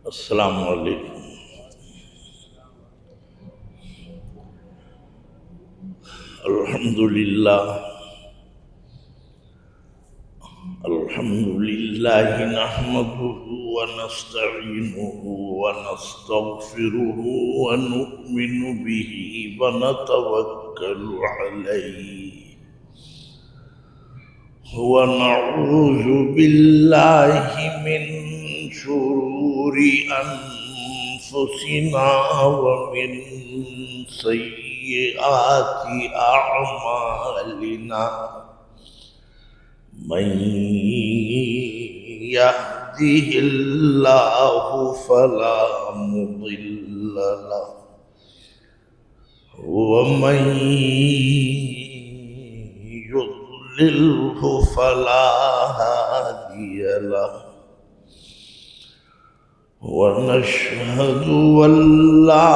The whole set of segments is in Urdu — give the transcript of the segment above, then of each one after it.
السلام علیکم۔ الحمد للہ نحمده ونستعینه ونستغفره ونؤمن به ونتوکل علیہ ونعوذ باللہ من شرور انفسنا ومن سیئات اعمالنا، من يهده الله فلا مضل له ومن يضلله فلا هادي له، ونشهد أن لا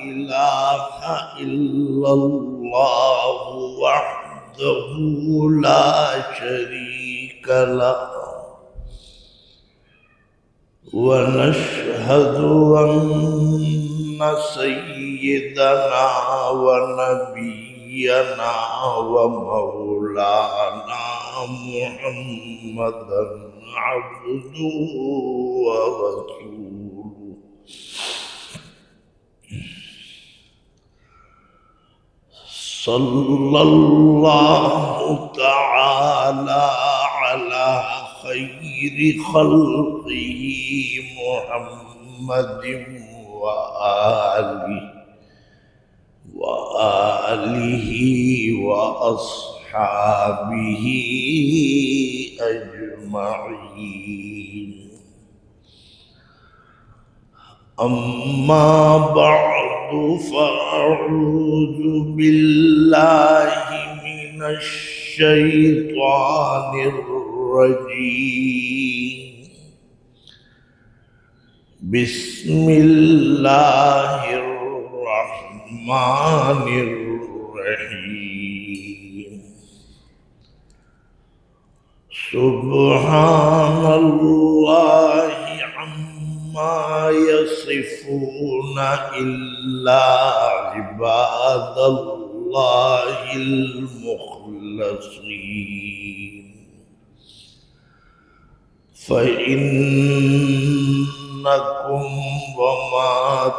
إله إلا الله وحده لا شريك له، ونشهد أن سيدنا ونبينا ومولانا محمدا عبده ورسوله، صلى الله تعالى على خير خلقه محمد وآله وأصحابه أجمعين. أما بعد فأعوذ بالله من الشيطان الرجيم. بسم الله الرحمن الرحيم. سبحان الله عما يصفون إلا عباد الله المخلصين، فإنكم وما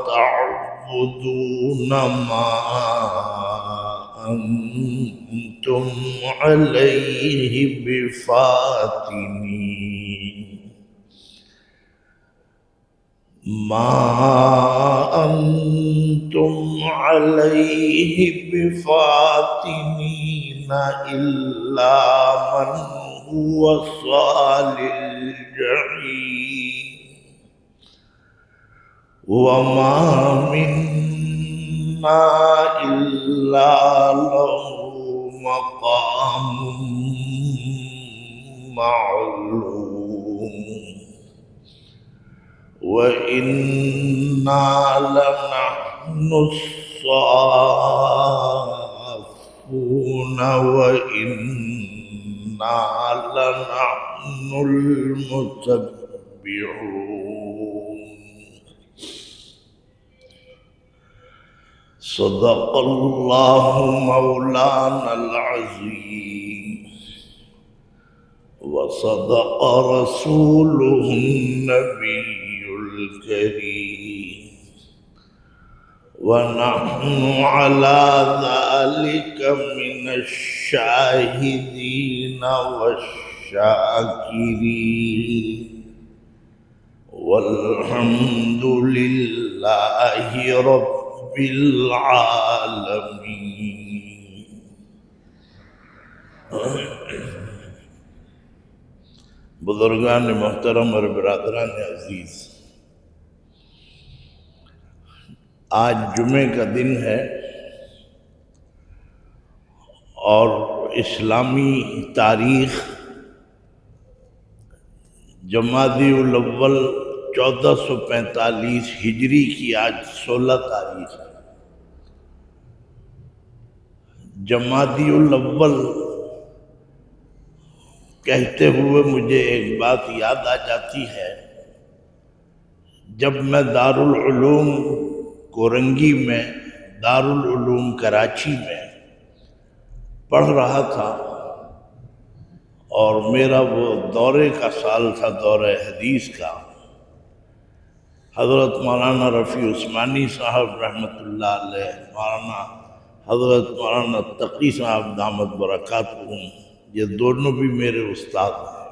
تعبدون ما أنتم عليه بفاتنين، ما أنتم عليه بفاتنين إلا من هو صال الجحيم، وما منا إلا له مقام معلوم، وإنا لنحن الصافون وإنا لنحن المسبحون. صدق الله مولانا العظيم، وصدق رسوله النبي الكريم، ونحن على ذلك من الشاهدين والشاكرين، والحمد لله رب العالمين. بزرگان محترم اور برادران عزیز، آج جمعے کا دن ہے اور اسلامی تاریخ جمادی الاول 1445 ہجری کی آج 16 تاریخ ہے۔ جمادی الاول کہتے ہوئے مجھے ایک بات یاد آ جاتی ہے، جب میں دارالعلوم کورنگی میں، دارالعلوم کراچی میں پڑھ رہا تھا اور میرا وہ دورے کا سال تھا، دورہ حدیث کا، حضرت مولانا رفیع عثمانی صاحب رحمۃ اللہ علیہ، مولانا حضرت مولانا تقی صاحب دامت برکاتہم، یہ دونوں بھی میرے استاد ہیں،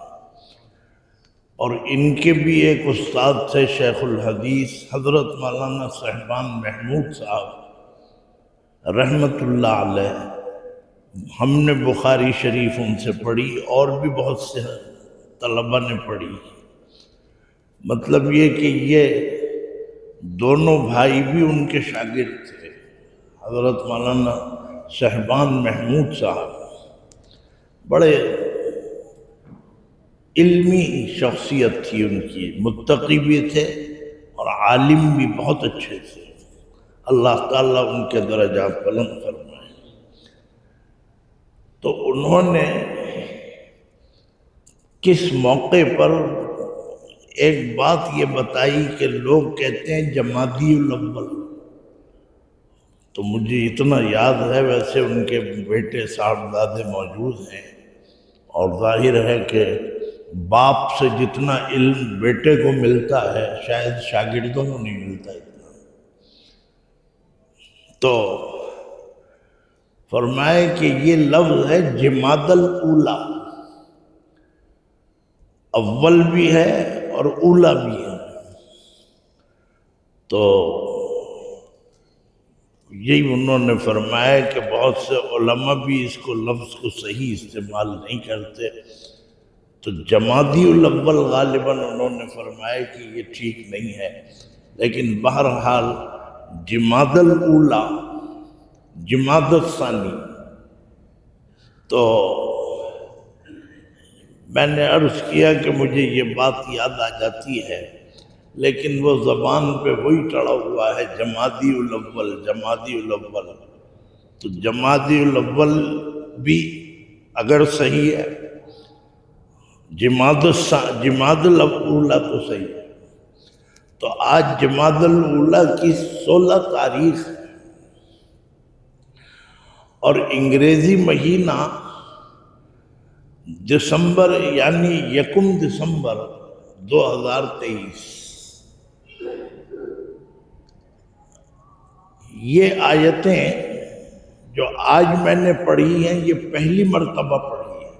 اور ان کے بھی ایک استاد تھے شیخ الحدیث حضرت مولانا صاحبان محمود صاحب رحمۃ اللہ علیہ۔ ہم نے بخاری شریف ان سے پڑھی اور بھی بہت سے طلبہ نے پڑھی۔ مطلب یہ کہ یہ دونوں بھائی بھی ان کے شاگرد تھے، حضرت مولانا صاحبان محمود صاحب بڑے علمی شخصیت تھی ان کی، متقی بھی تھے اور عالم بھی بہت اچھے تھے، اللہ تعالیٰ ان کے درجات بلند فرمائے۔ تو انہوں نے کس موقع پر ایک بات یہ بتائی کہ لوگ کہتے ہیں جمادی الاول، تو مجھے اتنا یاد ہے، ویسے ان کے بیٹے صاحبزادے موجود ہیں اور ظاہر ہے کہ باپ سے جتنا علم بیٹے کو ملتا ہے شاید شاگردوں کو نہیں ملتا اتنا۔ تو فرمائے کہ یہ لفظ ہے جماد الاولا، اول بھی ہے اور اولا بھی ہے، تو یہی انہوں نے فرمایا کہ بہت سے علماء بھی اس کو لفظ کو صحیح استعمال نہیں کرتے، تو جمادی الاول غالباً انہوں نے فرمایا کہ یہ ٹھیک نہیں ہے، لیکن بہرحال جماد الاولا، جماد الثانی۔ تو میں نے عرض کیا کہ مجھے یہ بات یاد آ جاتی ہے، لیکن وہ زبان پہ وہی ٹڑا ہوا ہے جمادی الاول، جمادی الاول، تو جمادی الاول بھی اگر صحیح ہے، جماد الاولا تو صحیح ہے۔ تو آج جماد الاولا کی 16 تاریخ ہے اور انگریزی مہینہ دسمبر، یعنی 1 دسمبر 2023۔ یہ آیتیں جو آج میں نے پڑھی ہیں یہ پہلی مرتبہ پڑھی ہے،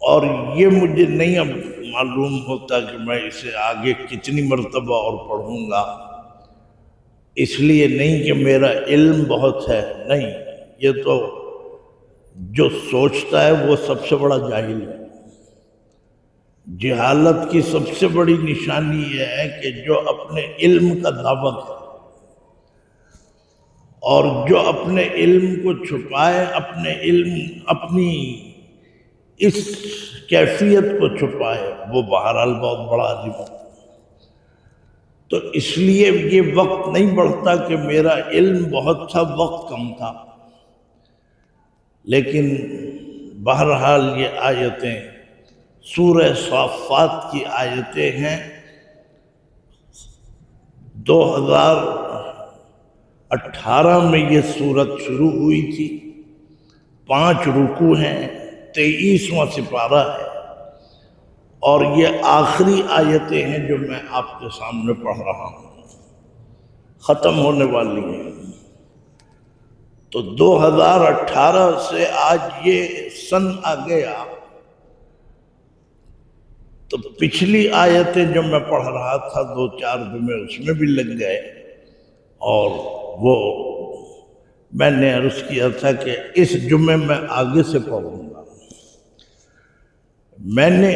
اور یہ مجھے نہیں اب معلوم ہوتا کہ میں اسے آگے کتنی مرتبہ اور پڑھوں گا، اس لیے نہیں کہ میرا علم بہت ہے، نہیں، یہ تو جو سوچتا ہے وہ سب سے بڑا جاہل ہے۔ جہالت کی سب سے بڑی نشانی یہ ہے کہ جو اپنے علم کا دعویٰ کرے اور جو اپنے علم کو چھپائے، اپنے علم، اپنی اس کیفیت کو چھپائے، وہ بہرحال بہت بڑا عالم ہے۔ تو اس لیے یہ وقت نہیں بڑھتا کہ میرا علم بہت تھا، وقت کم تھا، لیکن بہرحال یہ آیتیں سورہ صافات کی آیتیں ہیں۔ 2018 میں یہ سورت شروع ہوئی تھی، 5 رکوع ہیں، 23واں سپارہ ہے، اور یہ آخری آیتیں ہیں جو میں آپ کے سامنے پڑھ رہا ہوں، ختم ہونے والی ہیں۔ تو 2018 سے آج یہ سن آ گیا، تو پچھلی آیتیں جو میں پڑھ رہا تھا 2-4 جمعے اس میں بھی لگ گئے، اور وہ میں نے عرض کیا تھا کہ اس جمعے میں آگے سے پڑھوں گا۔ میں نے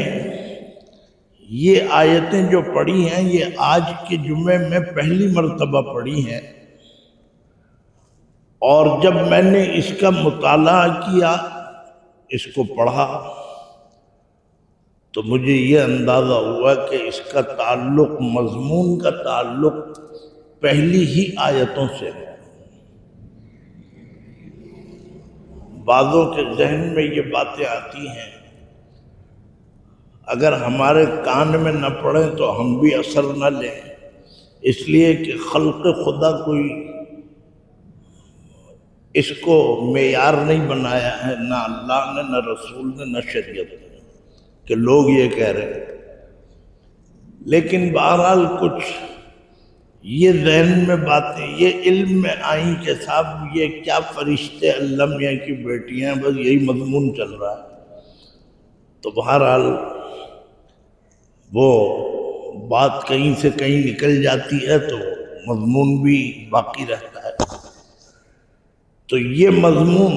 یہ آیتیں جو پڑھی ہیں یہ آج کے جمعے میں پہلی مرتبہ پڑھی ہیں، اور جب میں نے اس کا مطالعہ کیا، اس کو پڑھا، تو مجھے یہ اندازہ ہوا کہ اس کا تعلق، مضمون کا تعلق پہلی ہی آیتوں سے ہے۔ بعضوں کے ذہن میں یہ باتیں آتی ہیں، اگر ہمارے کان میں نہ پڑیں تو ہم بھی اثر نہ لیں، اس لیے کہ خلق خدا کوئی اس کو معیار نہیں بنایا ہے، نہ اللہ نے، نہ رسول نے، نہ شریعت نے، کہ لوگ یہ کہہ رہے ہیں۔ لیکن بہرحال کچھ یہ ذہن میں باتیں یہ علم میں آئیں کہ صاحب یہ کیا فرشتے اللہ میاں کی بیٹیاں ہیں، بس یہی مضمون چل رہا ہے۔ تو بہرحال وہ بات کہیں سے کہیں نکل جاتی ہے تو مضمون بھی باقی رہتا ہے۔ تو یہ مضمون،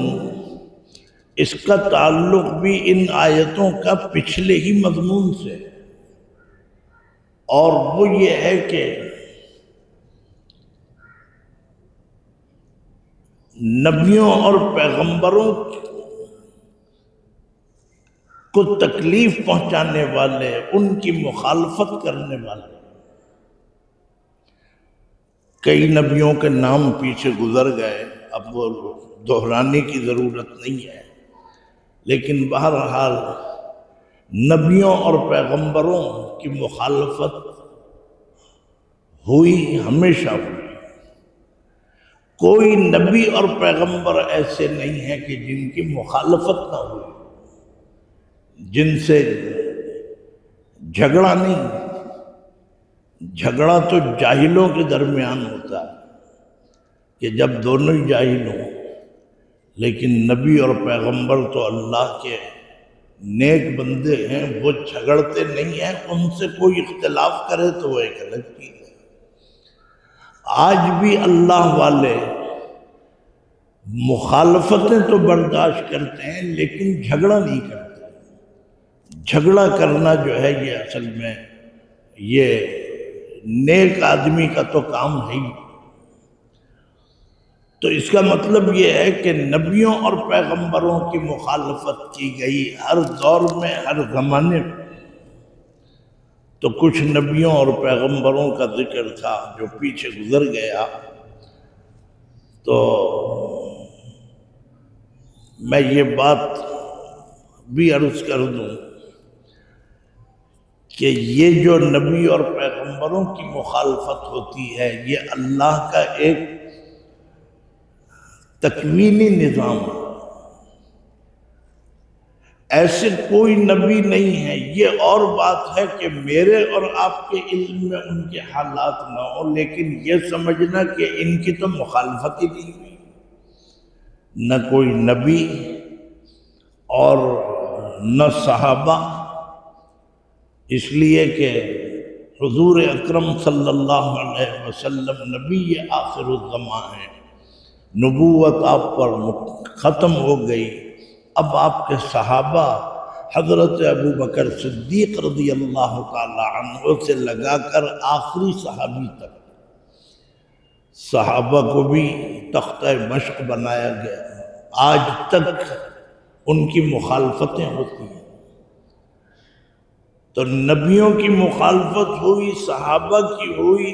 اس کا تعلق بھی ان آیتوں کا پچھلے ہی مضمون سے، اور وہ یہ ہے کہ نبیوں اور پیغمبروں کو تکلیف پہنچانے والے، ان کی مخالفت کرنے والے، کئی نبیوں کے نام پیچھے گزر گئے، اب وہ دہرانے کی ضرورت نہیں ہے، لیکن بہرحال نبیوں اور پیغمبروں کی مخالفت ہوئی، ہمیشہ ہوئی۔ کوئی نبی اور پیغمبر ایسے نہیں ہیں کہ جن کی مخالفت نہ ہوئی، جن سے جھگڑا نہیں، جھگڑا تو جاہلوں کے درمیان ہوتا ہے کہ جب دونوں ہی جاہل ہوں، لیکن نبی اور پیغمبر تو اللہ کے نیک بندے ہیں، وہ جھگڑتے نہیں ہیں، ان سے کوئی اختلاف کرے تو وہ ایک الگ چیز ہے۔ آج بھی اللہ والے مخالفتیں تو برداشت کرتے ہیں لیکن جھگڑا نہیں کرتے۔ جھگڑا کرنا جو ہے یہ اصل میں یہ نیک آدمی کا تو کام ہے ہی۔ تو اس کا مطلب یہ ہے کہ نبیوں اور پیغمبروں کی مخالفت کی گئی ہر دور میں، ہر زمانے میں۔ تو کچھ نبیوں اور پیغمبروں کا ذکر تھا جو پیچھے گزر گیا، تو میں یہ بات بھی عرض کر دوں کہ یہ جو نبی اور پیغمبروں کی مخالفت ہوتی ہے یہ اللہ کا ایک تکوینی نظام ہے۔ ایسے کوئی نبی نہیں ہے، یہ اور بات ہے کہ میرے اور آپ کے علم میں ان کے حالات نہ ہوں، لیکن یہ سمجھنا کہ ان کی تو مخالفت ہی نہیں ہوئی، نہ کوئی نبی اور نہ صحابہ، اس لیے کہ حضور اکرم صلی اللہ علیہ وسلم نبی آخر الزمان ہیں، نبوت آپ پر ختم ہو گئی، اب آپ کے صحابہ حضرت ابو بکر صدیق رضی اللہ تعالی عنہ سے لگا کر آخری صحابی تک، صحابہ کو بھی تختہ مشق بنایا گیا، آج تک ان کی مخالفتیں ہوتی ہیں۔ تو نبیوں کی مخالفت ہوئی، صحابہ کی ہوئی،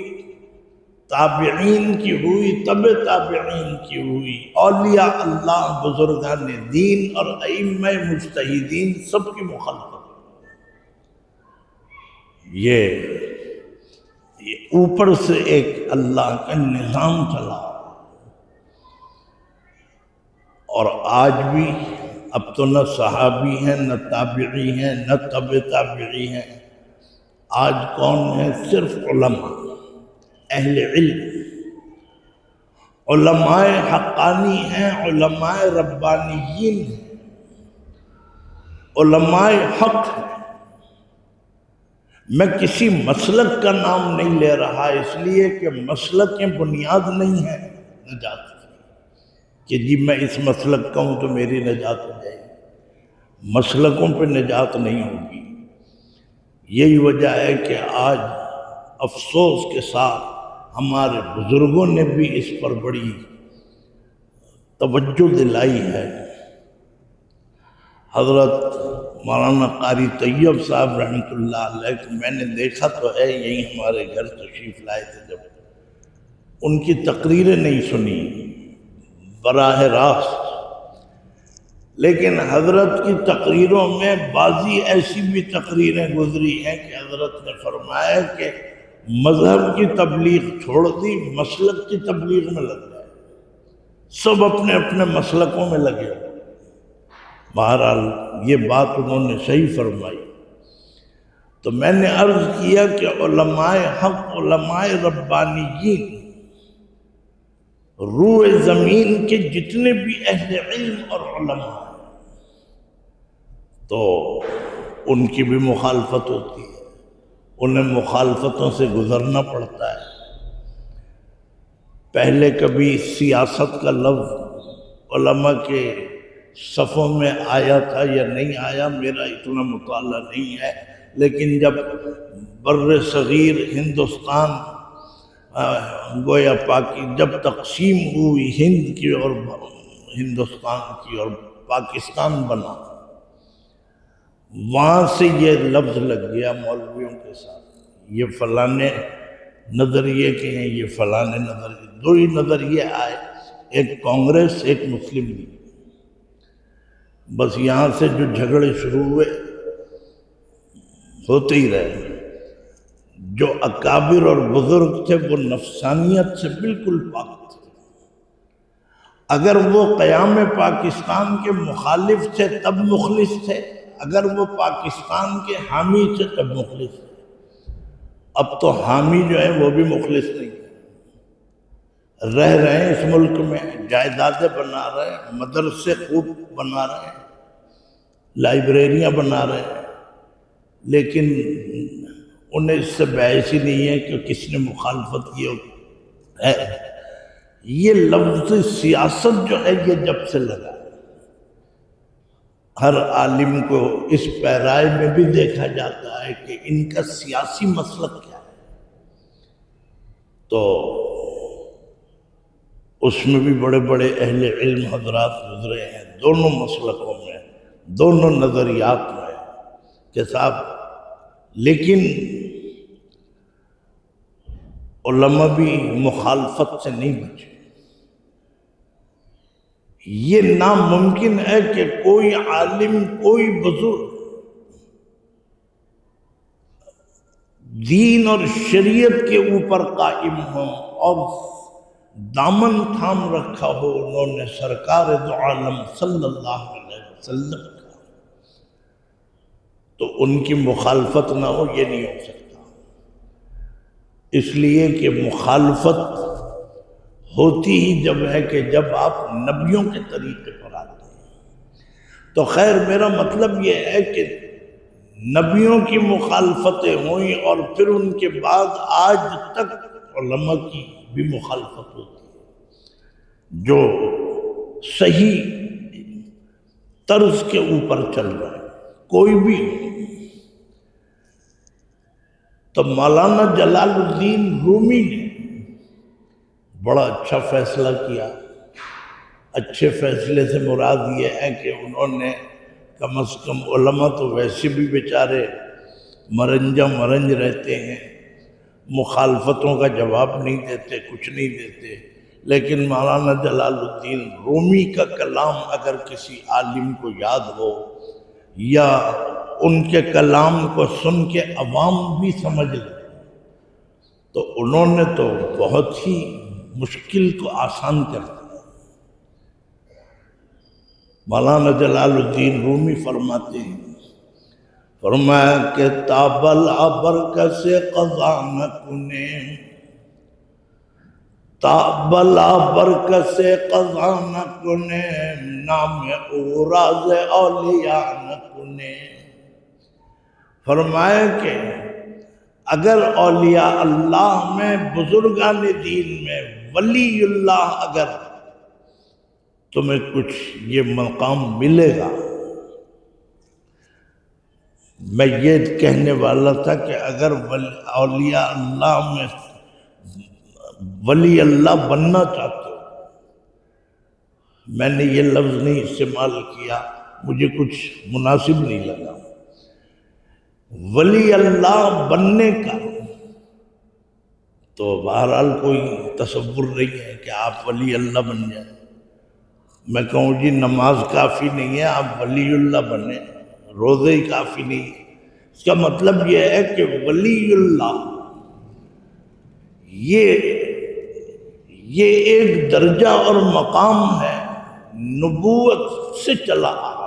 تابعین کی ہوئی، تبع تابعین کی ہوئی، اولیاء اللہ، بزرگان دین اور ائمہ مجتہدین سب کی مخالفت۔ یہ اوپر سے ایک اللہ کا نظام چلا، اور آج بھی اب تو نہ صحابی ہیں، نہ تابعی ہیں، نہ تبع تابعی ہیں، آج کون ہے؟ صرف علماء، اہل علم، علماء حقانی ہیں، علماء ربانیین ہیں، علماء حق ہیں۔ میں کسی مسلک کا نام نہیں لے رہا، اس لیے کہ مسلکیں بنیاد نہیں ہیں نجات کی، کہ جی میں اس مسلک کا ہوں تو میری نجات ہو جائے گی، مسلکوں پہ نجات نہیں ہوگی۔ یہی وجہ ہے کہ آج افسوس کے ساتھ ہمارے بزرگوں نے بھی اس پر بڑی توجہ دلائی ہے۔ حضرت مولانا قاری طیب صاحب رحمۃ اللہ علیہ کو میں نے دیکھا تو ہے، یہی ہمارے گھر تشریف لائے تھے، جب ان کی تقریریں نہیں سنی براہ راست، لیکن حضرت کی تقریروں میں بعضی ایسی بھی تقریریں گزری ہیں کہ حضرت نے فرمایا کہ مذہب کی تبلیغ چھوڑ دی، مسلک کی تبلیغ میں لگ گئے، سب اپنے اپنے مسلکوں میں لگے۔ بہرحال یہ بات انہوں نے صحیح فرمائی۔ تو میں نے عرض کیا کہ علماء حق، علماء ربانیین، روح زمین کے جتنے بھی اہل علم اور علماء ہیں تو ان کی بھی مخالفت ہوتی ہے، انہیں مخالفتوں سے گزرنا پڑتا ہے۔ پہلے کبھی سیاست کا لفظ علماء کے صفوں میں آیا تھا یا نہیں آیا، میرا اتنا مطالعہ نہیں ہے، لیکن جب بر صغیر ہندوستان گویا جب تقسیم ہوئی ہند کی اور ہندوستان کی اور پاکستان بنا، وہاں سے یہ لفظ لگ گیا مولویوں کے ساتھ، یہ فلانے نظریے کے ہیں، یہ فلانے نظریے، دو ہی نظریے آئے، ایک کانگریس، ایک مسلم لیگ۔ بس یہاں سے جو جھگڑے شروع ہوئے ہوتے ہی رہے۔ جو اکابر اور بزرگ تھے وہ نفسانیت سے بالکل پاک تھے، اگر وہ قیام پاکستان کے مخالف تھے تب مخلص تھے، اگر وہ پاکستان کے حامی تھے تب مخلص تھے۔ اب تو حامی جو ہیں وہ بھی مخلص نہیں ہیں، رہ رہے ہیں اس ملک میں، جائیدادیں بنا رہے ہیں، مدرسے خوب بنا رہے ہیں، لائبریریاں بنا رہے ہیں، لیکن انہیں اس سے بحث ہی نہیں ہے کہ کس نے مخالفت کی ہے۔ یہ لفظ سیاست جو ہے یہ جب سے لگا، ہر عالم کو اس پیرائے میں بھی دیکھا جاتا ہے کہ ان کا سیاسی مسلک کیا ہے، تو اس میں بھی بڑے بڑے اہل علم حضرات گزرے ہیں، دونوں مسلکوں میں، دونوں نظریات میں کہ صاحب، لیکن علماء بھی مخالفت سے نہیں بچے۔ یہ ناممکن ہے کہ کوئی عالم، کوئی بزرگ دین اور شریعت کے اوپر قائم ہو اور دامن تھام رکھا ہو انہوں نے سرکار دو عالم صلی اللہ علیہ وسلم کا، تو ان کی مخالفت نہ ہو، یہ نہیں ہو سکتا۔ اس لیے کہ مخالفت ہوتی ہی جب ہے کہ جب آپ نبیوں کے طریقے پر آتے ہیں۔ تو خیر، میرا مطلب یہ ہے کہ نبیوں کی مخالفتیں ہوئیں اور پھر ان کے بعد آج تک علماء کی بھی مخالفت ہوتی ہے جو صحیح طرز کے اوپر چل رہا ہے، کوئی بھی۔ تو مولانا جلال الدین رومی نے بڑا اچھا فیصلہ کیا۔ اچھے فیصلے سے مراد یہ ہے کہ انہوں نے کم از کم، علماء تو ویسے بھی بیچارے مرنج رہتے ہیں، مخالفتوں کا جواب نہیں دیتے، کچھ نہیں دیتے، لیکن مولانا جلال الدین رومی کا کلام اگر کسی عالم کو یاد ہو یا ان کے کلام کو سن کے عوام بھی سمجھ لے تو انہوں نے تو بہت ہی مشکل کو آسان کر دیا۔ مولانا جلال الدین رومی فرماتے ہیں، فرمایا کہ تابل برکت سے قضا نہ کنے، تابل برکت سے قضا نہ کنے، نام اوراز اولیاء نہ کنے۔ فرمایا کہ اگر اولیاء اللہ میں، بزرگان دین میں، ولی اللہ اگر تمہیں کچھ یہ مقام ملے گا، میں یہ کہنے والا تھا کہ اگر اولیاء اللہ میں ولی اللہ بننا چاہتے ہو، میں نے یہ لفظ نہیں استعمال کیا، مجھے کچھ مناسب نہیں لگا، ولی اللہ بننے کا تو بہرحال کوئی تصور نہیں ہے کہ آپ ولی اللہ بن جائیں۔ میں کہوں جی نماز کافی نہیں ہے، آپ ولی اللہ بنیں، روزے ہی کافی نہیں ہے، اس کا مطلب یہ ہے کہ ولی اللہ یہ ایک درجہ اور مقام ہے نبوت سے چلا آ رہا۔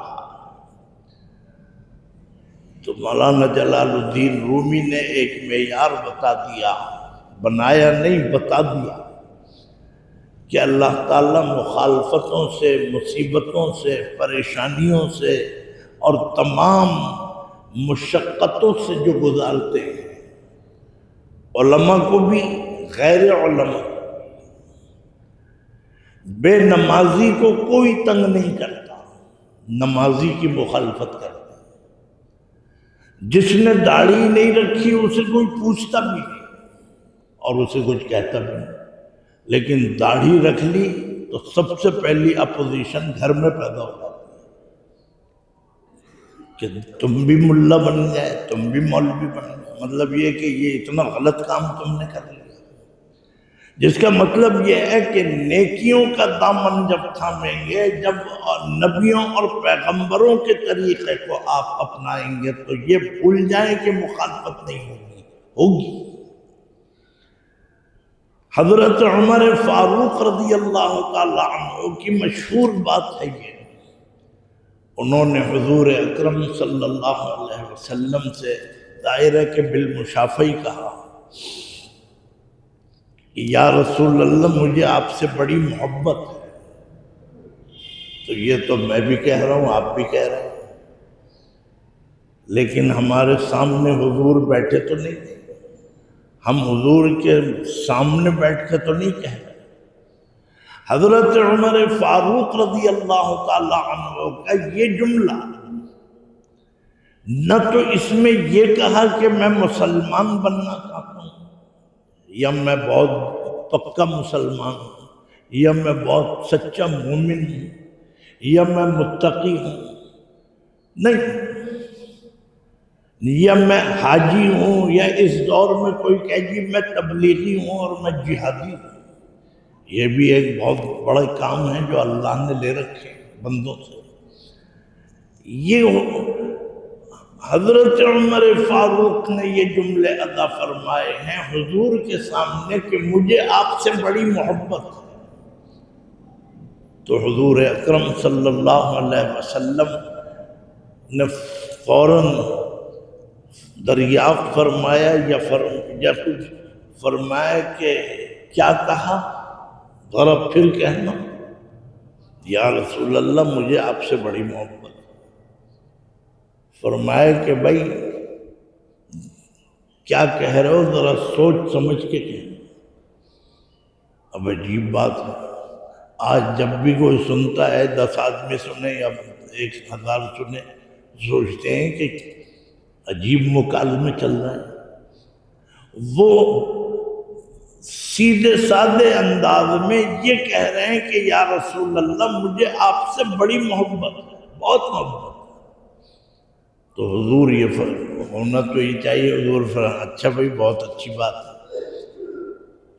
تو مولانا جلال الدین رومی نے ایک معیار بتا دیا، بنایا نہیں بتا دیا، کہ اللہ تعالیٰ مخالفتوں سے، مصیبتوں سے، پریشانیوں سے اور تمام مشقتوں سے جو گزارتے ہیں، علماء کو بھی غیر علماء، بے نمازی کو کوئی تنگ نہیں کرتا، نمازی کی مخالفت کرتا، جس نے داڑھی نہیں رکھی اسے کوئی پوچھتا بھی نہیں اور اسے کچھ کہتا بھی نہیں، لیکن داڑھی رکھ لی تو سب سے پہلی اپوزیشن گھر میں پیدا ہو جاتی کہ تم بھی ملا بن گئے، تم بھی مولوی بن گئے، مطلب یہ کہ یہ اتنا غلط کام تم نے کر لیا، جس کا مطلب یہ ہے کہ نیکیوں کا دامن جب تھامیں گے، جب نبیوں اور پیغمبروں کے طریقے کو آپ اپنائیں گے تو یہ بھول جائیں کہ مخالفت نہیں ہوگی۔ حضرت عمر فاروق رضی اللہ تعالی عنہ کی مشہور بات ہے یہ، انہوں نے حضور اکرم صلی اللہ علیہ وسلم سے دائرہ کے بالمشافہہ کہا کہ یا رسول اللہ مجھے آپ سے بڑی محبت ہے، تو یہ تو میں بھی کہہ رہا ہوں، آپ بھی کہہ رہے ہیں، لیکن ہمارے سامنے حضور بیٹھے تو نہیں، ہم حضور کے سامنے بیٹھ کے تو نہیں کہہ رہے۔ حضرت عمر فاروق رضی اللہ تعالی عنہ کا یہ جملہ، نہ تو اس میں یہ کہا کہ میں مسلمان بننا چاہتا ہوں، یا میں بہت پکا مسلمان ہوں، یا میں بہت سچا مومن ہوں، یا میں متقی ہوں، نہیں، یا میں حاجی ہوں، یا اس دور میں کوئی کہے جی میں تبلیغی ہوں اور میں جہادی ہوں، یہ بھی ایک بہت بڑا کام ہے جو اللہ نے لے رکھے بندوں سے۔ یہ حضرت عمر فاروق نے یہ جملے ادا فرمائے ہیں حضور کے سامنے کہ مجھے آپ سے بڑی محبت ہے، تو حضور اکرم صلی اللہ علیہ وسلم نے فوراً دریافت فرمایا یا کچھ فرمایا کہ کیا کہا، ذرا پھر کہنا، یا رسول اللہ مجھے آپ سے بڑی محبت۔ فرمایا کہ بھائی کیا کہہ رہے ہو، ذرا سوچ سمجھ کے کہنا۔ اب عجیب بات ہے، آج جب بھی کوئی سنتا ہے، 10 آدمی سنے یا 1000 سنے، سوچتے ہیں کہ عجیب مکالمے چل رہے ہیں۔ وہ سیدھے سادے انداز میں یہ کہہ رہے ہیں کہ یا رسول اللہ مجھے آپ سے بڑی محبت ہے، بہت محبت ہے۔ تو حضور یہ ہونا تو یہ چاہیے، حضور فرمایا اچھا بھائی بہت اچھی بات ہے،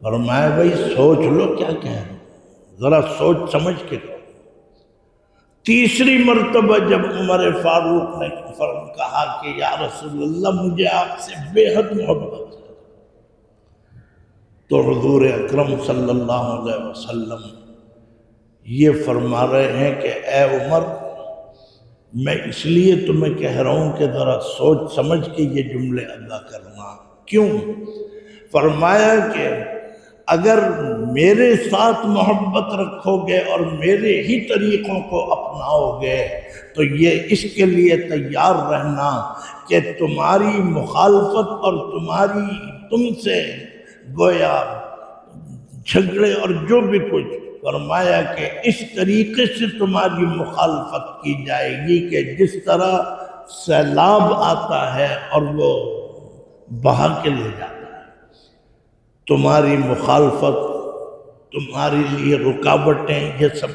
فرمایا بھائی سوچ لو کیا کہہ رہے ہو، ذرا سوچ سمجھ کے۔ تیسری مرتبہ جب عمر فاروق نے کہا کہ یا رسول اللہ مجھے آپ سے بے حد محبت ہے، تو حضور اکرم صلی اللہ علیہ وسلم یہ فرما رہے ہیں کہ اے عمر، میں اس لیے تمہیں کہہ رہا ہوں کہ ذرا سوچ سمجھ کے یہ جملے ادا کرنا۔ کیوں؟ فرمایا کہ اگر میرے ساتھ محبت رکھو گے اور میرے ہی طریقوں کو اپناؤ گے تو یہ اس کے لیے تیار رہنا کہ تمہاری مخالفت اور تم سے گویا جھگڑے اور جو بھی کچھ، فرمایا کہ اس طریقے سے تمہاری مخالفت کی جائے گی کہ جس طرح سیلاب آتا ہے اور وہ بہا کے لے جاتا ہے، تمہاری مخالفت، تمہارے لیے رکاوٹیں، یہ سب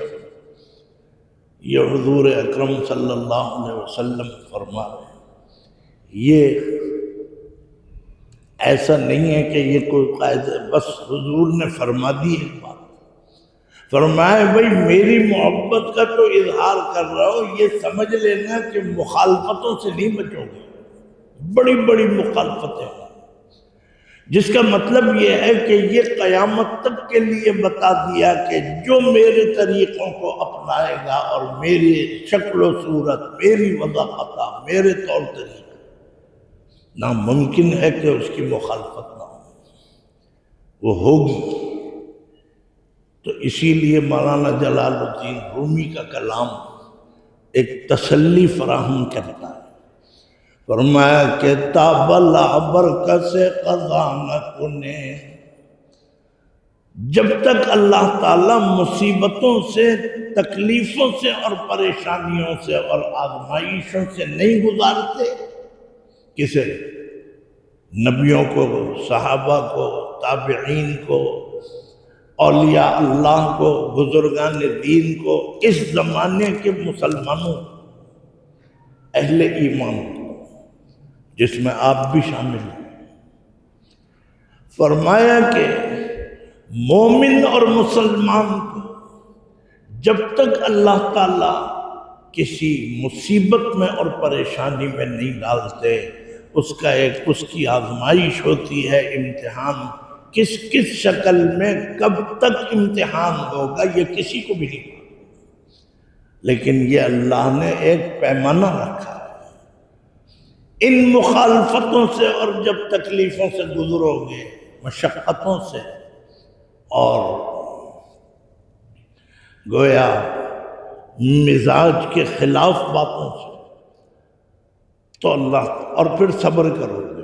یہ حضور اکرم صلی اللہ علیہ وسلم فرما رہے ہیں۔ یہ ایسا نہیں ہے کہ یہ کوئی قاعدہ، بس حضور نے فرما دی ایک بات، فرمایا بھائی میری محبت کا تو اظہار کر رہا ہو، یہ سمجھ لینا کہ مخالفتوں سے نہیں بچو گے، بڑی بڑی مخالفتیں ہیں، جس کا مطلب یہ ہے کہ یہ قیامت تک کے لیے بتا دیا کہ جو میرے طریقوں کو اپنائے گا اور میری شکل و صورت، میری وضاحت، میرے طور طریقے، ناممکن ہے کہ اس کی مخالفت نہ ہو، وہ ہوگی۔ تو اسی لیے مولانا جلال الدین رومی کا کلام ایک تسلی فراہم کرتا ہے۔ فرمایا کہ تابلا برکت سے قضا نہ کنے، جب تک اللہ تعالیٰ مصیبتوں سے، تکلیفوں سے اور پریشانیوں سے اور آزمائشوں سے نہیں گزارتے، کسے؟ نبیوں کو، صحابہ کو، تابعین کو، اولیاء اللہ کو، بزرگان دین کو، اس زمانے کے مسلمانوں، اہل ایمان کو، جس میں آپ بھی شامل ہیں۔ فرمایا کہ مومن اور مسلمان کو جب تک اللہ تعالیٰ کسی مصیبت میں اور پریشانی میں نہیں ڈالتے، اس کی آزمائش ہوتی ہے، امتحان کس شکل میں، کب تک امتحان ہوگا یہ کسی کو بھی نہیں، لیکن یہ اللہ نے ایک پیمانہ رکھا ہے۔ ان مخالفتوں سے اور جب تکلیفوں سے گزرو گے، مشقتوں سے اور گویا مزاج کے خلاف باتوں سے، تو اللہ، اور پھر صبر کرو گے۔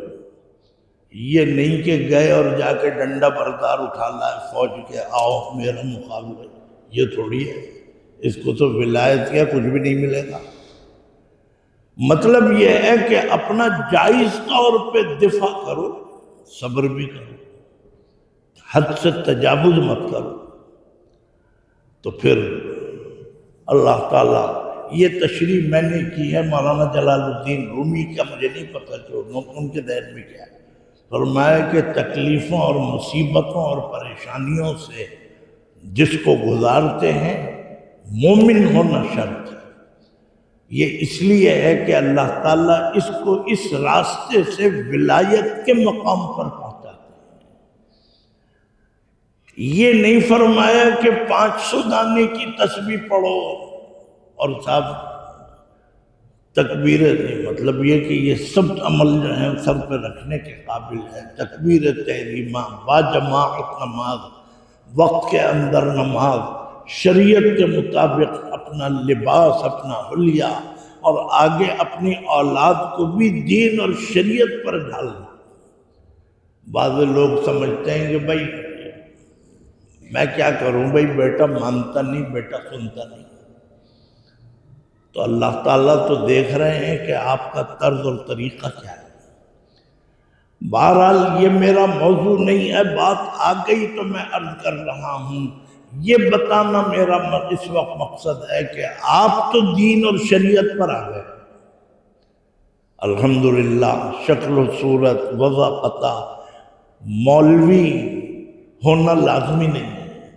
یہ نہیں کہ گئے اور جا کے ڈنڈا بردار اٹھا لائے فوج کے، آؤ میرا مقابلہ، یہ تھوڑی ہے، اس کو تو ولایت کیا کچھ بھی نہیں ملے گا۔ مطلب یہ ہے کہ اپنا جائز طور پہ دفاع کرو، صبر بھی کرو، حد سے تجاوز مت کرو، تو پھر اللہ تعالیٰ، یہ تشریح میں نے کی ہے مولانا جلال الدین رومی کا، مجھے نہیں پتا کہ ان کے ذہن میں کیا ہے۔ فرمایا کہ تکلیفوں اور مصیبتوں اور پریشانیوں سے جس کو گزارتے ہیں، مومن ہونا شرط ہے۔ یہ اس لیے ہے کہ اللہ تعالیٰ اس کو اس راستے سے ولایت کے مقام پر پہنچاتے ہیں۔ یہ نہیں فرمایا کہ 500 دانے کی تسبیح پڑھو اور صاحب تکبیر نہیں، مطلب یہ کہ یہ سب عمل جو ہیں سب پہ رکھنے کے قابل ہے۔ تکبیر تحریمہ، با جماعت نماز، وقت کے اندر نماز، شریعت کے مطابق اپنا لباس، اپنا حلیہ، اور آگے اپنی اولاد کو بھی دین اور شریعت پر ڈھالنا۔ بعض لوگ سمجھتے ہیں کہ بھائی میں کیا کروں، بھائی بیٹا مانتا نہیں، بیٹا سنتا نہیں، تو اللہ تعالیٰ تو دیکھ رہے ہیں کہ آپ کا طرز اور طریقہ کیا ہے۔ بہرحال یہ میرا موضوع نہیں ہے، بات آ گئی تو میں عرض کر رہا ہوں۔ یہ بتانا میرا اس وقت مقصد ہے کہ آپ تو دین اور شریعت پر آ گئے، الحمدللہ، شکل و صورت، وضع پتہ، مولوی ہونا لازمی نہیں ہے۔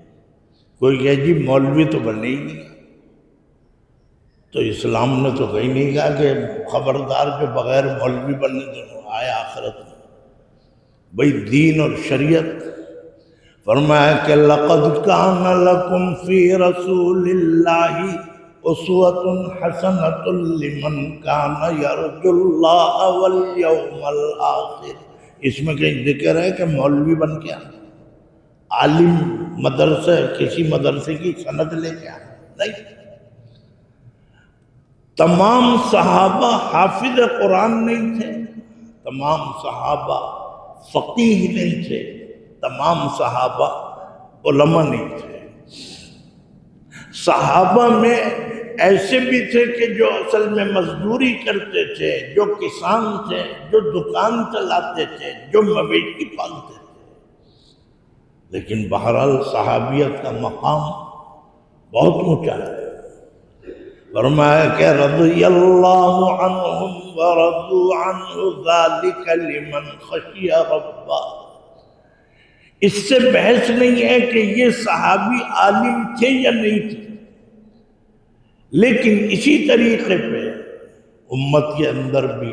کوئی کہے جی مولوی تو بنے ہی نہیں، تو اسلام نے تو کہیں نہیں کہا کہ خبردار جو بغیر مولوی بننے دونوں آئے آخرت میں۔ بھئی دین اور شریعت، فرمایا کہ لَقَدْ كَانَ لَكُمْ فِي رَسُولِ اللَّهِ أُسْوَةٌ حَسَنَةٌ لِمَنْ كَانَ يَرْجُو اللَّهَ وَالْيَوْمَ الْآخِرِ۔ اس میں کہیں ذکر ہے کہ مولوی بن کے آنا، عالم مدرسے، کسی مدرسے کی سند لے کے آنا، نہیں۔ تمام صحابہ حافظ قرآن نہیں تھے، تمام صحابہ فقیہ نہیں تھے، تمام صحابہ علماء نہیں تھے۔ صحابہ میں ایسے بھی تھے کہ جو اصل میں مزدوری کرتے تھے، جو کسان تھے، جو دکان چلاتے تھے، جو مویشی پالتے تھے، لیکن بہرحال صحابیت کا مقام بہت اونچا ہے۔ فرمایا کہ رضی اللہ عنہم ورضوا عنہ ذالک لمن خشی ربہ، اس سے بحث نہیں ہے کہ یہ صحابی عالم تھے یا نہیں تھے، لیکن اسی طریقے پہ امت کے اندر بھی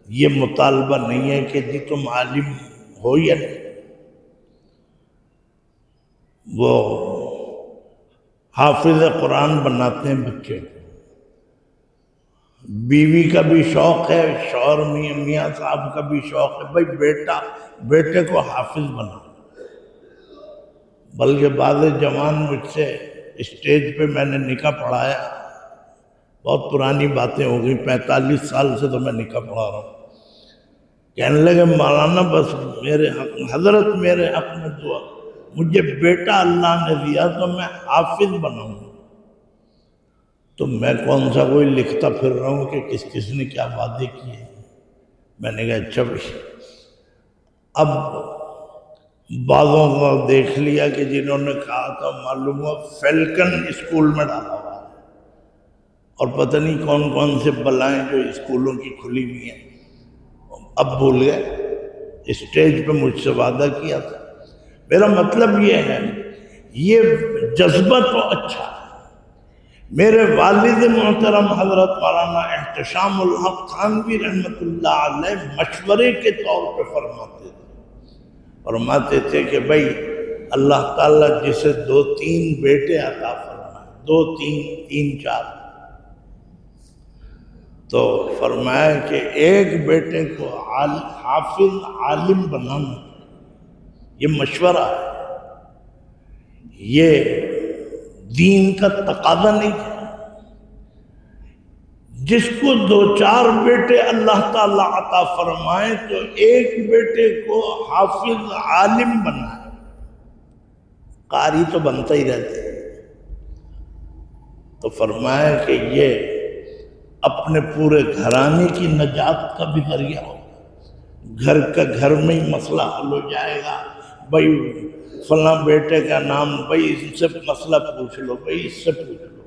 یہ مطالبہ نہیں ہے کہ جی تم عالم ہو یا نہیں۔ وہ حافظ قرآن بناتے ہیں بچے کو، بیوی کا بھی شوق ہے، شوہر میاں صاحب کا بھی شوق ہے، بھائی بیٹے کو حافظ بنا۔ بلکہ بعض جوان مجھ سے اسٹیج پہ میں نے نکاح پڑھایا، بہت پرانی باتیں ہو گئی، 45 سال سے تو میں نکاح پڑھا رہا ہوں، کہنے لگے مولانا بس حضرت میرے حق میں دعا، مجھے بیٹا اللہ نے دیا تو میں حافظ بناؤں۔ تو میں کون سا کوئی لکھتا پھر رہا ہوں کہ کس نے کیا وعدے کیے۔ میں نے کہا اچھا بھائی، اب بعضوں کو دیکھ لیا کہ جنہوں نے کہا تھا معلوم ہوا فیلکن اسکول میں ڈالا ہوا ہے، اور پتہ نہیں کون کون سے بلائیں جو اسکولوں کی کھلی ہوئی ہیں، اب بھول گئے۔ اسٹیج پہ مجھ سے وعدہ کیا تھا۔ میرا مطلب یہ ہے، یہ جذبہ تو اچھا ہے۔ میرے والد محترم حضرت مولانا احتشام الحق تھانوی رحمۃ اللہ علیہ مشورے کے طور پہ فرماتے تھے کہ بھائی اللہ تعالیٰ جسے 2-3 بیٹے عطا فرمائے، 2-3-4، تو فرمایا کہ ایک بیٹے کو حافظ عالم بنانا، یہ مشورہ ہے، یہ دین کا تقاضا نہیں ہے۔ جس کو 2-4 بیٹے اللہ تعالیٰ عطا فرمائے تو ایک بیٹے کو حافظ عالم بنائے، قاری تو بنتا ہی رہتے ہیں۔ تو فرمایا کہ یہ اپنے پورے گھرانے کی نجات کا بھی ذریعہ ہو، گھر میں ہی مسئلہ حل ہو جائے گا۔ بھائی فلاں بیٹے کا نام، بھائی اس سے مسئلہ پوچھ لو، بھائی اس سے پوچھ لو،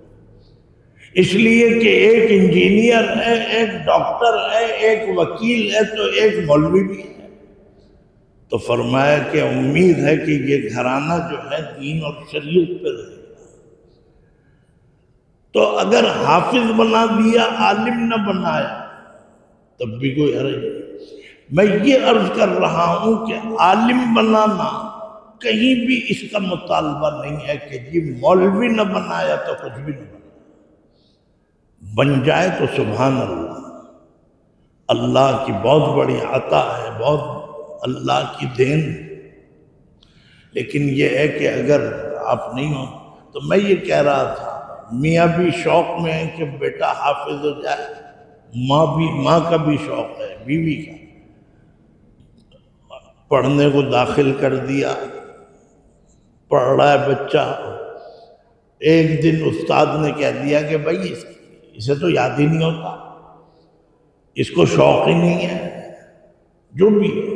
اس لیے کہ ایک انجینئر ہے، ایک ڈاکٹر ہے، ایک وکیل ہے، تو ایک مولوی بھی ہے۔ تو فرمایا کہ امید ہے کہ یہ گھرانہ جو ہے دین اور شریعت پہ رہے گا۔ تو اگر حافظ بنا دیا، عالم نہ بنایا، تب بھی کوئی حرج نہیں۔ میں یہ عرض کر رہا ہوں کہ عالم بنانا کہیں بھی اس کا مطالبہ نہیں ہے کہ جی مولوی نہ بنایا تو کچھ بھی نہ بنایا، بن جائے تو سبحان اللہ، اللہ کی بہت بڑی عطا ہے، بہت اللہ کی دین۔ لیکن یہ ہے کہ اگر آپ نہیں ہو، تو میں یہ کہہ رہا تھا میاں بھی شوق میں ہے کہ بیٹا حافظ ہو جائے، ماں کا بھی شوق ہے، بیوی کا، پڑھنے کو داخل کر دیا، پڑھ رہا ہے بچہ۔ ایک دن استاد نے کہہ دیا کہ بھائی اسے تو یاد ہی نہیں ہوتا، اس کو شوق ہی نہیں ہے، جو بھی ہے۔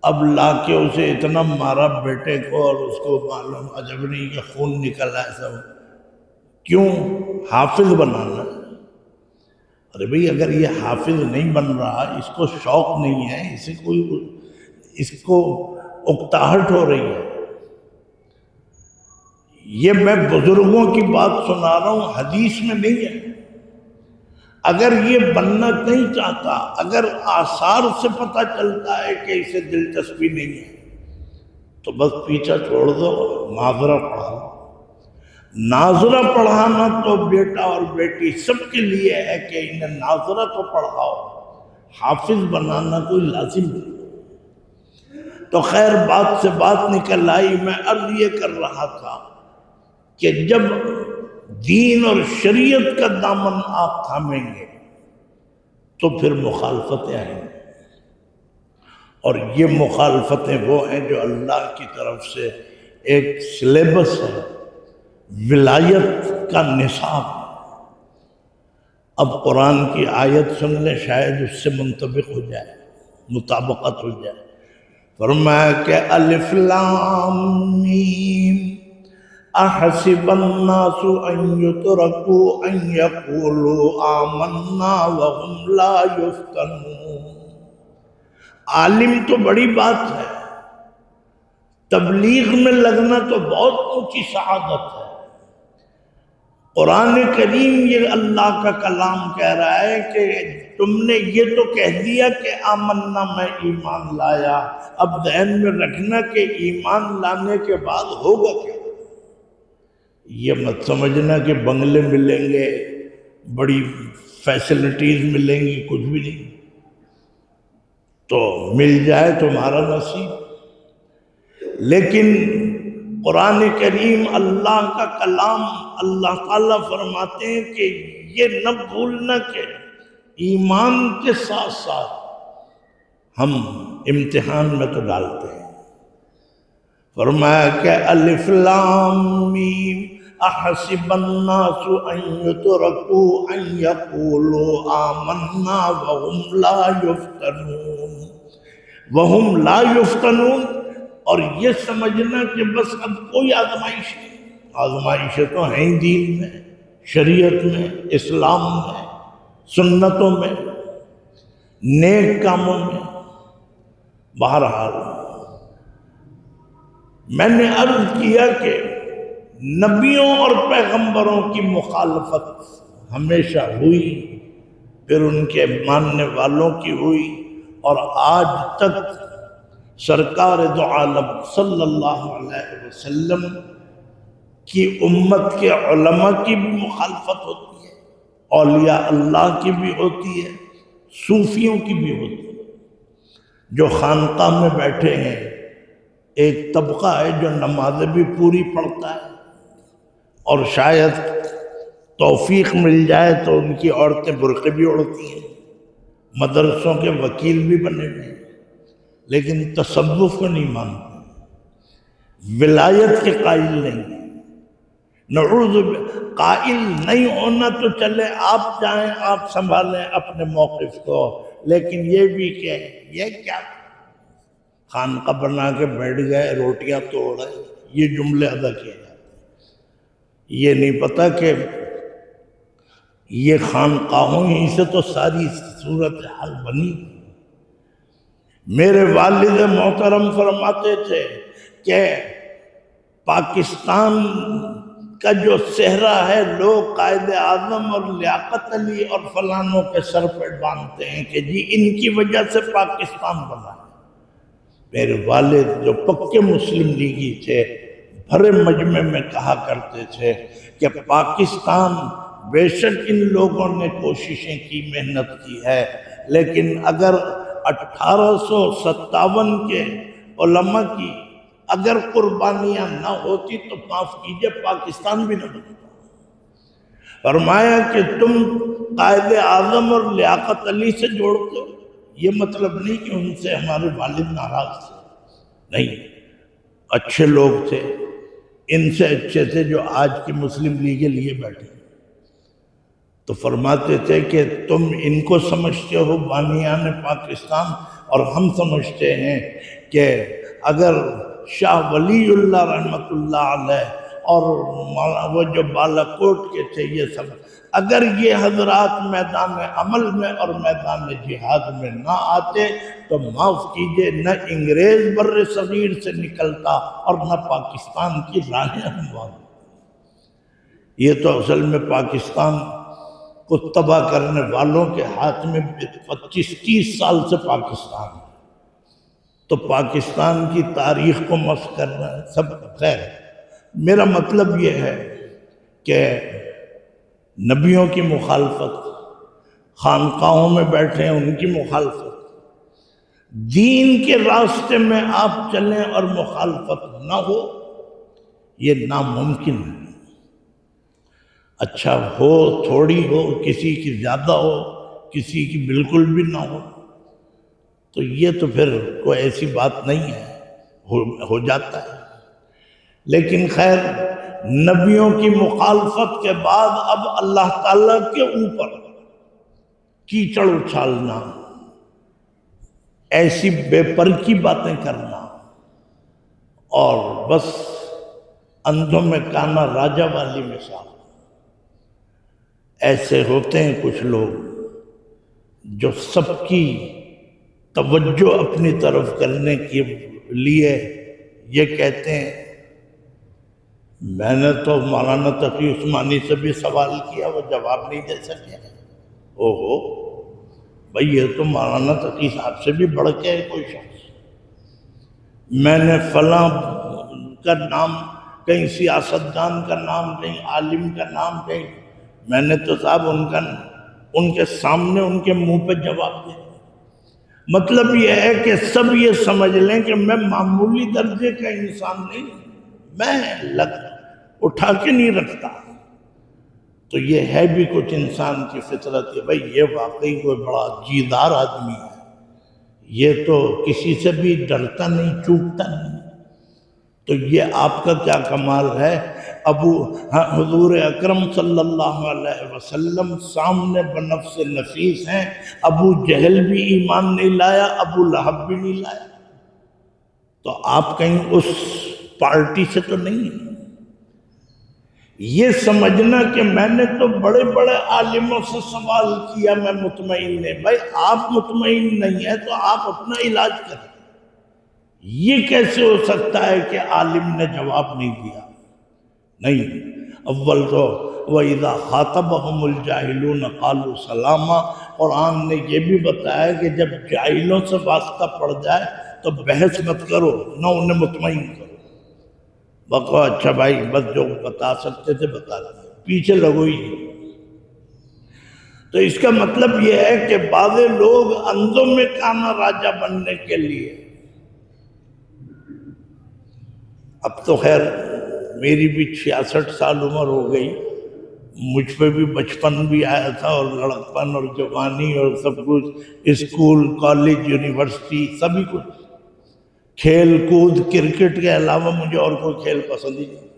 اب لا کے اسے اتنا مارا بیٹے کو، اور اس کو معلوم عجب نہیں کہ خون نکل رہا ہے سب، کیوں؟ حافظ بنانا۔ ارے بھئی اگر یہ حافظ نہیں بن رہا، اس کو شوق نہیں ہے، اس کو اکتاہٹ ہو رہی ہے۔ یہ میں بزرگوں کی بات سنا رہا ہوں، حدیث میں نہیں ہے۔ اگر یہ بننا نہیں چاہتا، اگر آثار سے پتہ چلتا ہے کہ اسے دلچسپی نہیں ہے، تو بس پیچھا چھوڑ دو، ناظرہ پڑھاؤ۔ ناظرہ پڑھانا تو بیٹا اور بیٹی سب کے لیے ہے کہ انہیں ناظرہ کو پڑھاؤ، حافظ بنانا کوئی لازم نہیں۔ تو خیر بات سے بات نکل آئی، میں عرض یہ کر رہا تھا کہ جب دین اور شریعت کا دامن آپ تھامیں گے تو پھر مخالفتیں آئیں گی، اور یہ مخالفتیں وہ ہیں جو اللہ کی طرف سے ایک سلیبس ہے، ولایت کا نصاب۔ اب قرآن کی آیت سن لیں، شاید اس سے منطبق ہو جائے، مطابقت ہو جائے۔ فرمایا کہ الف لام میم احسب الناس ان یترکوا ان یقولوا آمنا وهم لا یفتنون۔ عالم تو بڑی بات ہے، تبلیغ میں لگنا تو بہت اونچی سعادت ہے۔ قرآن کریم یہ اللہ کا کلام کہہ رہا ہے کہ تم نے یہ تو کہہ دیا کہ آمنا، میں ایمان لایا، اب ذہن میں رکھنا کہ ایمان لانے کے بعد ہوگا کیا۔ یہ مت سمجھنا کہ بنگلے ملیں گے، بڑی فیسلٹیز ملیں گی، کچھ بھی نہیں، تو مل جائے تمہارا نصیب۔ لیکن قرآن کریم اللہ کا کلام، اللہ تعالیٰ فرماتے ہیں کہ یہ نہ بھولنا کہ ایمان کے ساتھ ساتھ ہم امتحان میں تو ڈالتے ہیں۔ فرمایا کہ الف لام میم احسب الناس ان یترکوا ان یقولوا آمنا وهم لا یفتنون، وهم لا یفتنون، اور یہ سمجھنا کہ بس اب کوئی آزمائش نہیں۔ آزمائشیں تو ہیں دین میں، شریعت میں، اسلام میں، سنتوں میں، نیک کاموں میں۔ بہرحال میں نے عرض کیا کہ نبیوں اور پیغمبروں کی مخالفت ہمیشہ ہوئی، پھر ان کے ماننے والوں کی ہوئی، اور آج تک سرکار دو عالم صلی اللہ علیہ وسلم کی امت کے علماء کی بھی مخالفت ہوتی ہے، اولیاء اللہ کی بھی ہوتی ہے، صوفیوں کی بھی ہوتی ہے۔ جو خانقاہ میں بیٹھے ہیں، ایک طبقہ ہے جو نمازیں بھی پوری پڑھتا ہے، اور شاید توفیق مل جائے تو ان کی عورتیں برقع بھی اڑتی ہیں، مدرسوں کے وکیل بھی بنے ہوئے ہیں، لیکن تصوف کو نہیں مانتے، ولایت کے قائل نہیں ہیں۔ نعوذ قائل نہیں ہونا تو چلے، آپ جائیں، آپ سنبھالیں اپنے موقف کو، لیکن یہ بھی کہ یہ کیا خانقاہ بنا کے بیٹھ گئے، روٹیاں توڑ رہے، یہ جملے ادا کیے جاتے ہیں۔ یہ نہیں پتہ کہ یہ خانقاہوں ہی سے تو ساری صورتحال بنی۔ میرے والد محترم فرماتے تھے کہ پاکستان کا جو صحرا ہے لوگ قائد اعظم اور لیاقت علی اور فلانوں کے سر پہ باندھتے ہیں کہ جی ان کی وجہ سے پاکستان بنا۔ میرے والد جو پکے مسلم لیگی تھے، بھرے مجمع میں کہا کرتے تھے کہ پاکستان بے شک ان لوگوں نے کوششیں کی، محنت کی ہے، لیکن اگر 1857 کے علماء کی اگر قربانیاں نہ ہوتی تو معاف کیجئے پاکستان بھی نہ بنتا۔ فرمایا کہ تم قائد اعظم اور لیاقت علی سے جوڑتے ہو، یہ مطلب نہیں کہ ان سے ہمارے والد ناراض تھے، نہیں، اچھے لوگ تھے، ان سے اچھے تھے جو آج کی مسلم لیگیں لیے بیٹھے۔ تو فرماتے تھے کہ تم ان کو سمجھتے ہو بانیان پاکستان، اور ہم سمجھتے ہیں کہ اگر شاہ ولی اللہ رحمۃ اللہ علیہ اور وہ جو بالاکوٹ کے تھے، یہ سب اگر یہ حضرات میدان عمل میں اور میدان جہاد میں نہ آتے تو معاف کیجئے نہ انگریز بر صغیر سے نکلتا اور نہ پاکستان کی راہیں ہموار۔ یہ تو اصل میں پاکستان کو تباہ کرنے والوں کے ہاتھ میں 25-30 سال سے پاکستان ہے، تو پاکستان کی تاریخ کو مسخ کرنا ہے سب خیر۔ میرا مطلب یہ ہے کہ نبیوں کی مخالفت، خانقاہوں میں بیٹھے ہیں ان کی مخالفت، دین کے راستے میں آپ چلیں اور مخالفت نہ ہو، یہ ناممکن ہے۔ اچھا ہو، تھوڑی ہو، کسی کی زیادہ ہو، کسی کی بالکل بھی نہ ہو، تو یہ تو پھر کوئی ایسی بات نہیں ہے، ہو جاتا ہے۔ لیکن خیر، نبیوں کی مخالفت کے بعد اب اللہ تعالیٰ کے اوپر کیچڑ اچھالنا، ایسی بے پرکی باتیں کرنا، اور بس اندھوں میں کانا راجہ والی مثال۔ ایسے ہوتے ہیں کچھ لوگ جو سب کی توجہ اپنی طرف کرنے کے لیے یہ کہتے ہیں میں نے تو مولانا تقی عثمانی سے بھی سوال کیا، وہ جواب نہیں دے سکے۔ اوہو بھئی یہ تو مولانا تقی صاحب سے بھی بڑھ کے ہے کوئی شخص۔ میں نے فلاں کا نام، کہیں سیاستدان کا نام، کہیں عالم کا نام، کہیں، میں نے تو صاحب ان کے سامنے ان کے منہ پہ جواب دے دیا۔ مطلب یہ ہے کہ سب یہ سمجھ لیں کہ میں معمولی درجے کا انسان نہیں، میں اٹھا کے نہیں رکھتا۔ تو یہ ہے بھی کچھ انسان کی فطرت ہے۔ بھئی یہ واقعی کوئی بڑا جیدار آدمی ہے، یہ تو کسی سے بھی ڈرتا نہیں، چوکتا نہیں۔ تو یہ آپ کا کیا کمال ہے؟ حضور اکرم صلی اللہ علیہ وسلم سامنے بنفس نفیس ہیں، ابو جہل بھی ایمان نہیں لایا، ابو لہب بھی نہیں لایا، تو آپ کہیں اس پارٹی سے تو نہیں ہیں۔ یہ سمجھنا کہ میں نے تو بڑے بڑے عالموں سے سوال کیا، میں مطمئن نہیں۔ بھائی آپ مطمئن نہیں ہیں تو آپ اپنا علاج کریں۔ یہ کیسے ہو سکتا ہے کہ عالم نے جواب نہیں دیا؟ نہیں، اول تو وَإِذَا خَاطَبَهُمُ الْجَاهِلُونَ قَالُوا سَلَامًا، قرآن نے یہ بھی بتایا کہ جب جاہلوں سے واسطہ پڑ جائے تو بحث مت کرو، نہ انہیں مطمئن کرو، بقو اچھا بھائی بس جو بتا سکتے تھے بتا دیں، پیچھے لگو ہی نہیں۔ تو اس کا مطلب یہ ہے کہ بعض لوگ اندھوں میں کانا راجہ بننے کے لیے، اب تو خیر میری بھی 66 سال عمر ہو گئی، مجھ پہ بھی بچپن بھی آیا تھا، اور لڑکپن اور جوانی اور سب کچھ، اسکول، کالج، یونیورسٹی، سبھی کچھ، کھیل کود، کرکٹ کے علاوہ مجھے اور کوئی کھیل پسند ہی نہیں۔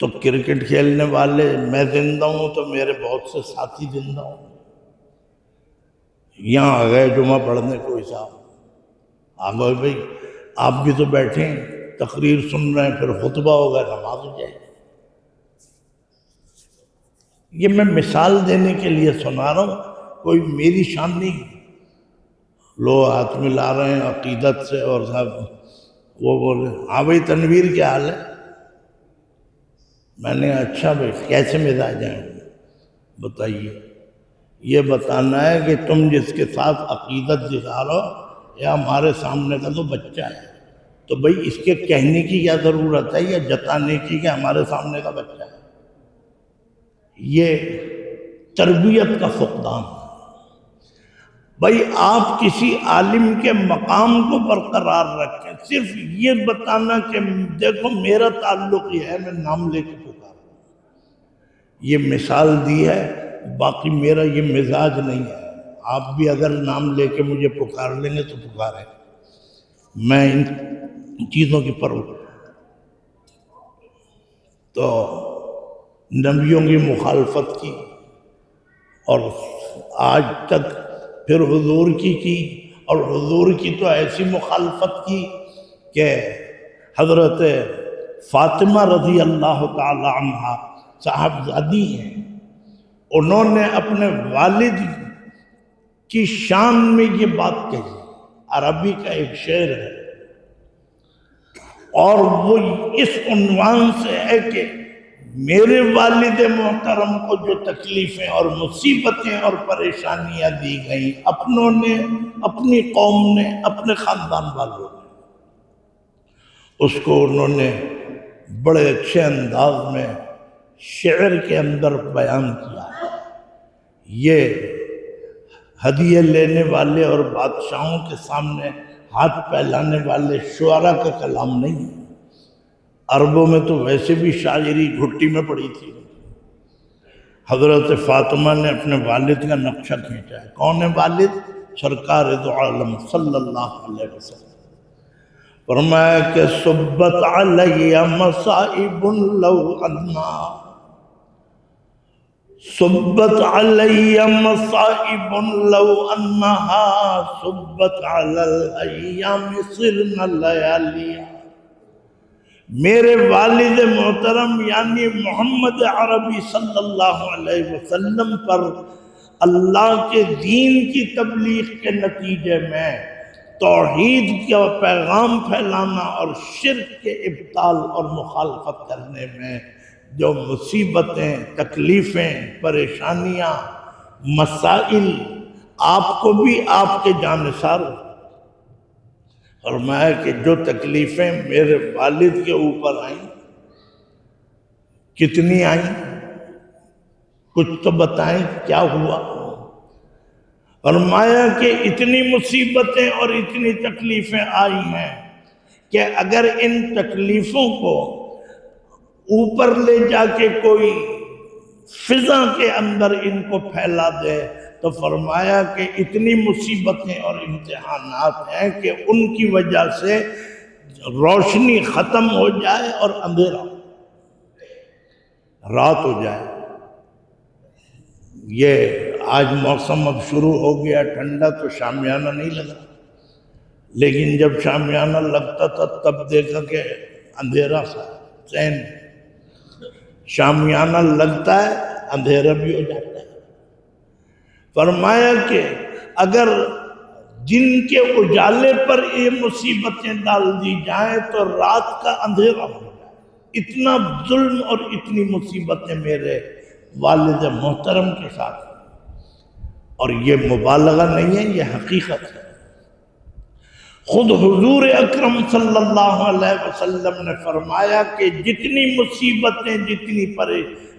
تو کرکٹ کھیلنے والے میں زندہ ہوں تو میرے بہت سے ساتھی زندہ ہوں۔ یہاں آ گئے جمعہ پڑھنے کوئی صاحب، آ گئے بھائی آپ بھی تو بیٹھے ہیں، تقریر سن رہے ہیں، پھر خطبہ ہوگا، نماز ہو جائے گی۔ یہ میں مثال دینے کے لیے سنا رہا ہوں، کوئی میری شان نہیں۔ لوگ ہاتھ ملا رہے ہیں عقیدت سے، اور صاحب وہ بولے ہاں بھائی تنویر کیا حال ہے؟ میں نے اچھا بھائی کیسے مزاج ہیں؟ بتائیے۔ یہ بتانا ہے کہ تم جس کے ساتھ عقیدت دکھارو، یا ہمارے سامنے کا تو بچہ ہے، تو بھئی اس کے کہنے کی کیا ضرورت ہے یا جتانے کی کہ ہمارے سامنے کا بچہ ہے؟ یہ تربیت کا فقدان ہے۔ بھئی آپ کسی عالم کے مقام کو برقرار رکھیں، صرف یہ بتانا کہ دیکھو میرا تعلق یہ ہے، میں نام لے کے پکارا، یہ مثال دی ہے، باقی میرا یہ مزاج نہیں ہے۔ آپ بھی اگر نام لے کے مجھے پکار لیں گے تو پکاریں، میں ان چیزوں کی پرواہ۔ تو نبیوں کی مخالفت کی، اور آج تک پھر حضور کی، اور حضور کی تو ایسی مخالفت کی کہ حضرت فاطمہ رضی اللہ تعالی عنہ صاحبزادی ہیں، انہوں نے اپنے والد کی شان میں یہ بات کہی، عربی کا ایک شعر ہے، اور وہ اس عنوان سے ہے کہ میرے والد محترم کو جو تکلیفیں اور مصیبتیں اور پریشانیاں دی گئیں، اپنوں نے، اپنی قوم نے، اپنے خاندان والوں نے، اس کو انہوں نے بڑے اچھے انداز میں شعر کے اندر بیان کیا ہے۔ یہ ہدیے لینے والے اور بادشاہوں کے سامنے ہاتھ پھیلانے والے شعراء کا کلام نہیں ہے۔ عربوں میں تو ویسے بھی شاعری گھٹی میں پڑی تھی۔ حضرت فاطمہ نے اپنے والد کا نقشہ کھینچا ہے۔ کون ہے والد؟ سرکار دو عالم صلی اللہ علیہ وسلم۔ فرمایا کہ صبت علی مصائب لو انا، صبت علی مصائب لو انہا صبت علی الایام صرنا لیالیا۔ میرے والد محترم یعنی محمد عربی صلی اللہ علیہ وسلم پر اللہ کے دین کی تبلیغ کے نتیجے میں توحید کا پیغام پھیلانا اور شرک کے ابطال اور مخالفت کرنے میں جو مصیبتیں، تکلیفیں، پریشانیاں، مسائل آپ کو بھی آپ کے جانثار ہو۔ فرمایا کہ جو تکلیفیں میرے والد کے اوپر آئیں، کتنی آئیں؟ کچھ تو بتائیں کیا ہوا؟ فرمایا کہ اتنی مصیبتیں اور اتنی تکلیفیں آئی ہیں کہ اگر ان تکلیفوں کو اوپر لے جا کے کوئی فضا کے اندر ان کو پھیلا دے تو فرمایا کہ اتنی مصیبتیں اور امتحانات ہیں کہ ان کی وجہ سے روشنی ختم ہو جائے اور اندھیرا رات ہو جائے۔ یہ آج موسم اب شروع ہو گیا ٹھنڈا تو شامیانہ نہیں لگا، لیکن جب شامیانہ لگتا تھا تب دیکھا کہ اندھیرا سا چین، شامیانہ لگتا ہے اندھیرا بھی ہو جاتا ہے۔ فرمایا کہ اگر جن کے اجالے پر یہ مصیبتیں ڈال دی جائیں تو رات کا اندھیرا ہو جائے۔ اتنا ظلم اور اتنی مصیبتیں میرے والد محترم کے ساتھ، اور یہ مبالغہ نہیں ہے، یہ حقیقت ہے۔ خود حضور اکرم صلی اللہ علیہ وسلم نے فرمایا کہ جتنی مصیبتیں،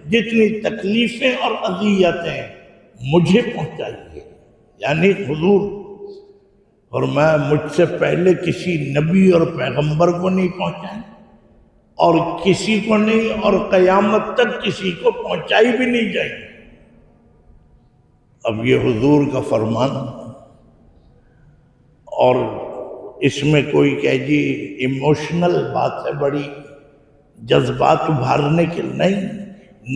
جتنی تکلیفیں اور اذیتیں مجھے پہنچائیے، یعنی حضور فرمایا مجھ سے پہلے کسی نبی اور پیغمبر کو نہیں پہنچائیں اور کسی کو نہیں، اور قیامت تک کسی کو پہنچائی بھی نہیں جائے۔ اب یہ حضور کا فرمان، اور اس میں کوئی کہ جی ایموشنل بات ہے، بڑی جذبات ابھارنے کے نہیں،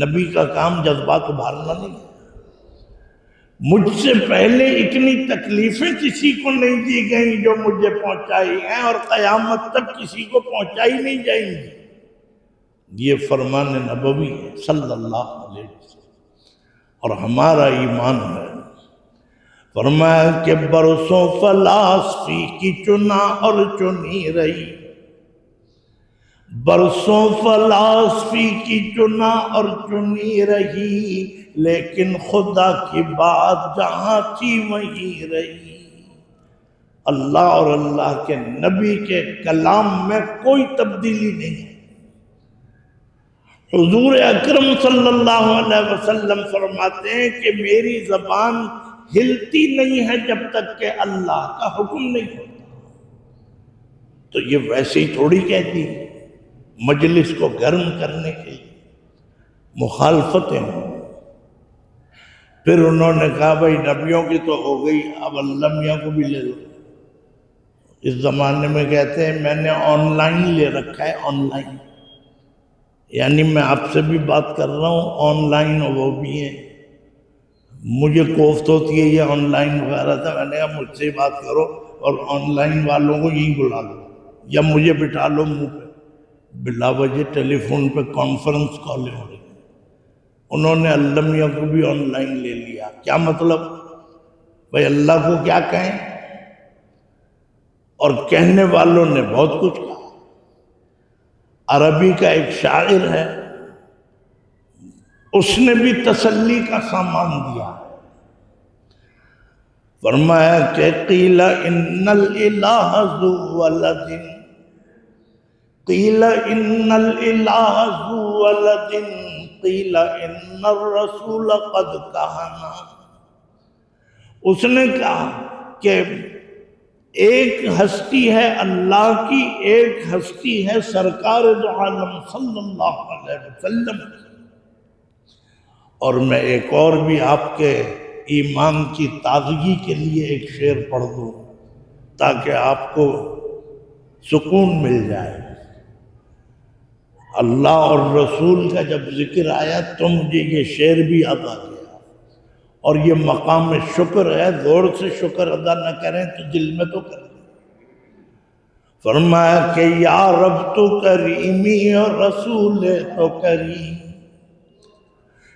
نبی کا کام جذبات ابھارنا نہیں۔ مجھ سے پہلے اتنی تکلیفیں کسی کو نہیں دی گئیں جو مجھے پہنچائی ہیں، اور قیامت تک کسی کو پہنچائی نہیں جائیں گی۔ یہ فرمان نبوی ہے صلی اللہ علیہ وسلم، اور ہمارا ایمان ہے۔ فرمایا کہ برسوں فلاسفی کی چنا اور چنی رہی، برسوں فلاسفی کی چنا اور چنی رہی، لیکن خدا کی بات جہاں تھی وہیں رہی۔ اللہ اور اللہ کے نبی کے کلام میں کوئی تبدیلی نہیں ہے۔ حضور اکرم صلی اللہ علیہ وسلم فرماتے ہیں کہ میری زبان ہلتی نہیں ہے جب تک کہ اللہ کا حکم نہیں ہوتا۔ تو یہ ویسے ہی تھوڑی کہتی مجلس کو گرم کرنے کے لیے، مخالفتیں ہوں۔ پھر انہوں نے کہا بھائی نبیوں کی تو ہو گئی، اب اللہ میاں کو بھی لے لو۔ اس زمانے میں کہتے ہیں میں نے آن لائن لے رکھا ہے، آن لائن، یعنی میں آپ سے بھی بات کر رہا ہوں آن لائن، وہ بھی ہیں۔ مجھے کوفت ہوتی ہے یہ آن لائن وغیرہ تھا، میں نے کہا مجھ سے بات کرو اور آن لائن والوں کو یہیں بلا لو یا مجھے بٹھا لو منہ پہ۔ بلا وجہ ٹیلی فون پہ کانفرنس کالیں ہو رہی ہیں۔ انہوں نے اللہ میاں کو بھی آن لائن لے لیا۔ کیا مطلب؟ بھائی اللہ کو کیا کہیں؟ اور کہنے والوں نے بہت کچھ کہا۔ عربی کا ایک شاعر ہے، اس نے بھی تسلی کا سامان دیا۔ فرمایا کہ قیل ان الالہ ذو ولد، قیل ان الالہ ذو ولد، قیل ان الرسول قد کہنا۔ اس نے کہا کہ ایک ہستی ہے اللہ کی، ایک ہستی ہے سرکار دو عالم صلی اللہ علیہ وسلم۔ اور میں ایک اور بھی آپ کے ایمان کی تازگی کے لیے ایک شعر پڑھ دوں تاکہ آپ کو سکون مل جائے۔ اللہ اور رسول کا جب ذکر آیا تو مجھے یہ شعر بھی یاد آ گیا، اور یہ مقام شکر ہے، زور سے شکر ادا نہ کریں تو دل میں تو کریں۔ فرمایا کہ یا رب تو کریمی اور رسول تو کریم،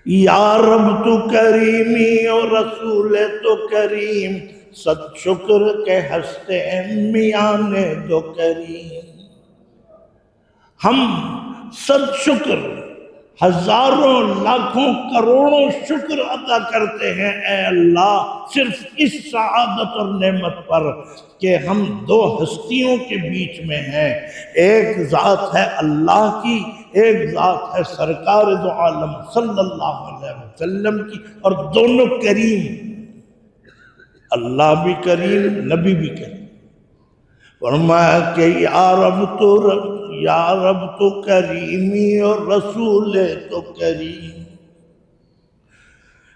یا رب تو کریمی اور رسول تو کریم، صد شکر کے ہستے میاں نے دو کریم، ہم صد شکر ہزاروں لاکھوں کروڑوں شکر ادا کرتے ہیں اے اللہ صرف اس سعادت اور نعمت پر کہ ہم دو ہستیوں کے بیچ میں ہیں، ایک ذات ہے اللہ کی، ایک ذات ہے سرکار دو عالم صلی اللہ علیہ وسلم کی، اور دونوں کریم، اللہ بھی کریم نبی بھی کریم۔ فرمایا کہ یا رب تو کریمی اور رسول تو کریم،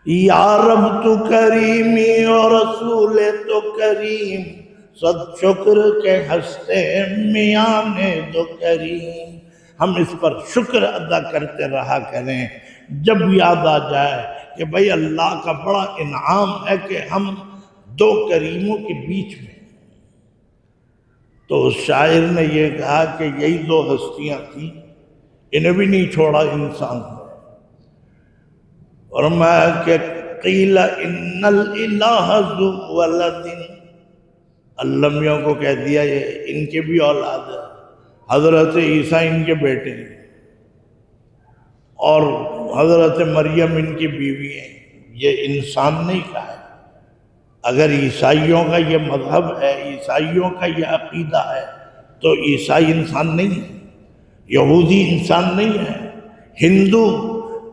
یا رب تو کریمی اور رسول تو کریم، صد شکر کے ہستے میاں نے دو کریم۔ ہم اس پر شکر ادا کرتے رہا کریں، جب یاد آ جائے کہ بھئی اللہ کا بڑا انعام ہے کہ ہم دو کریموں کے بیچ میں۔ تو اس شاعر نے یہ کہا کہ یہی دو ہستیاں تھیں، انہیں بھی نہیں چھوڑا انسان کو۔ فرمایا کہ قیل ان الالہ ذو ولد، اللہ میاں کو کہہ دیا یہ ان کے بھی اولاد ہے، حضرت عیسیٰ ان کے بیٹے ہیں اور حضرت مریم ان کی بیوی ہیں، یہ انسان نہیں کہا ہے۔ اگر عیسائیوں کا یہ مذہب ہے، عیسائیوں کا یہ عقیدہ ہے تو عیسائی انسان نہیں ہے، یہودی انسان نہیں ہے، ہندو،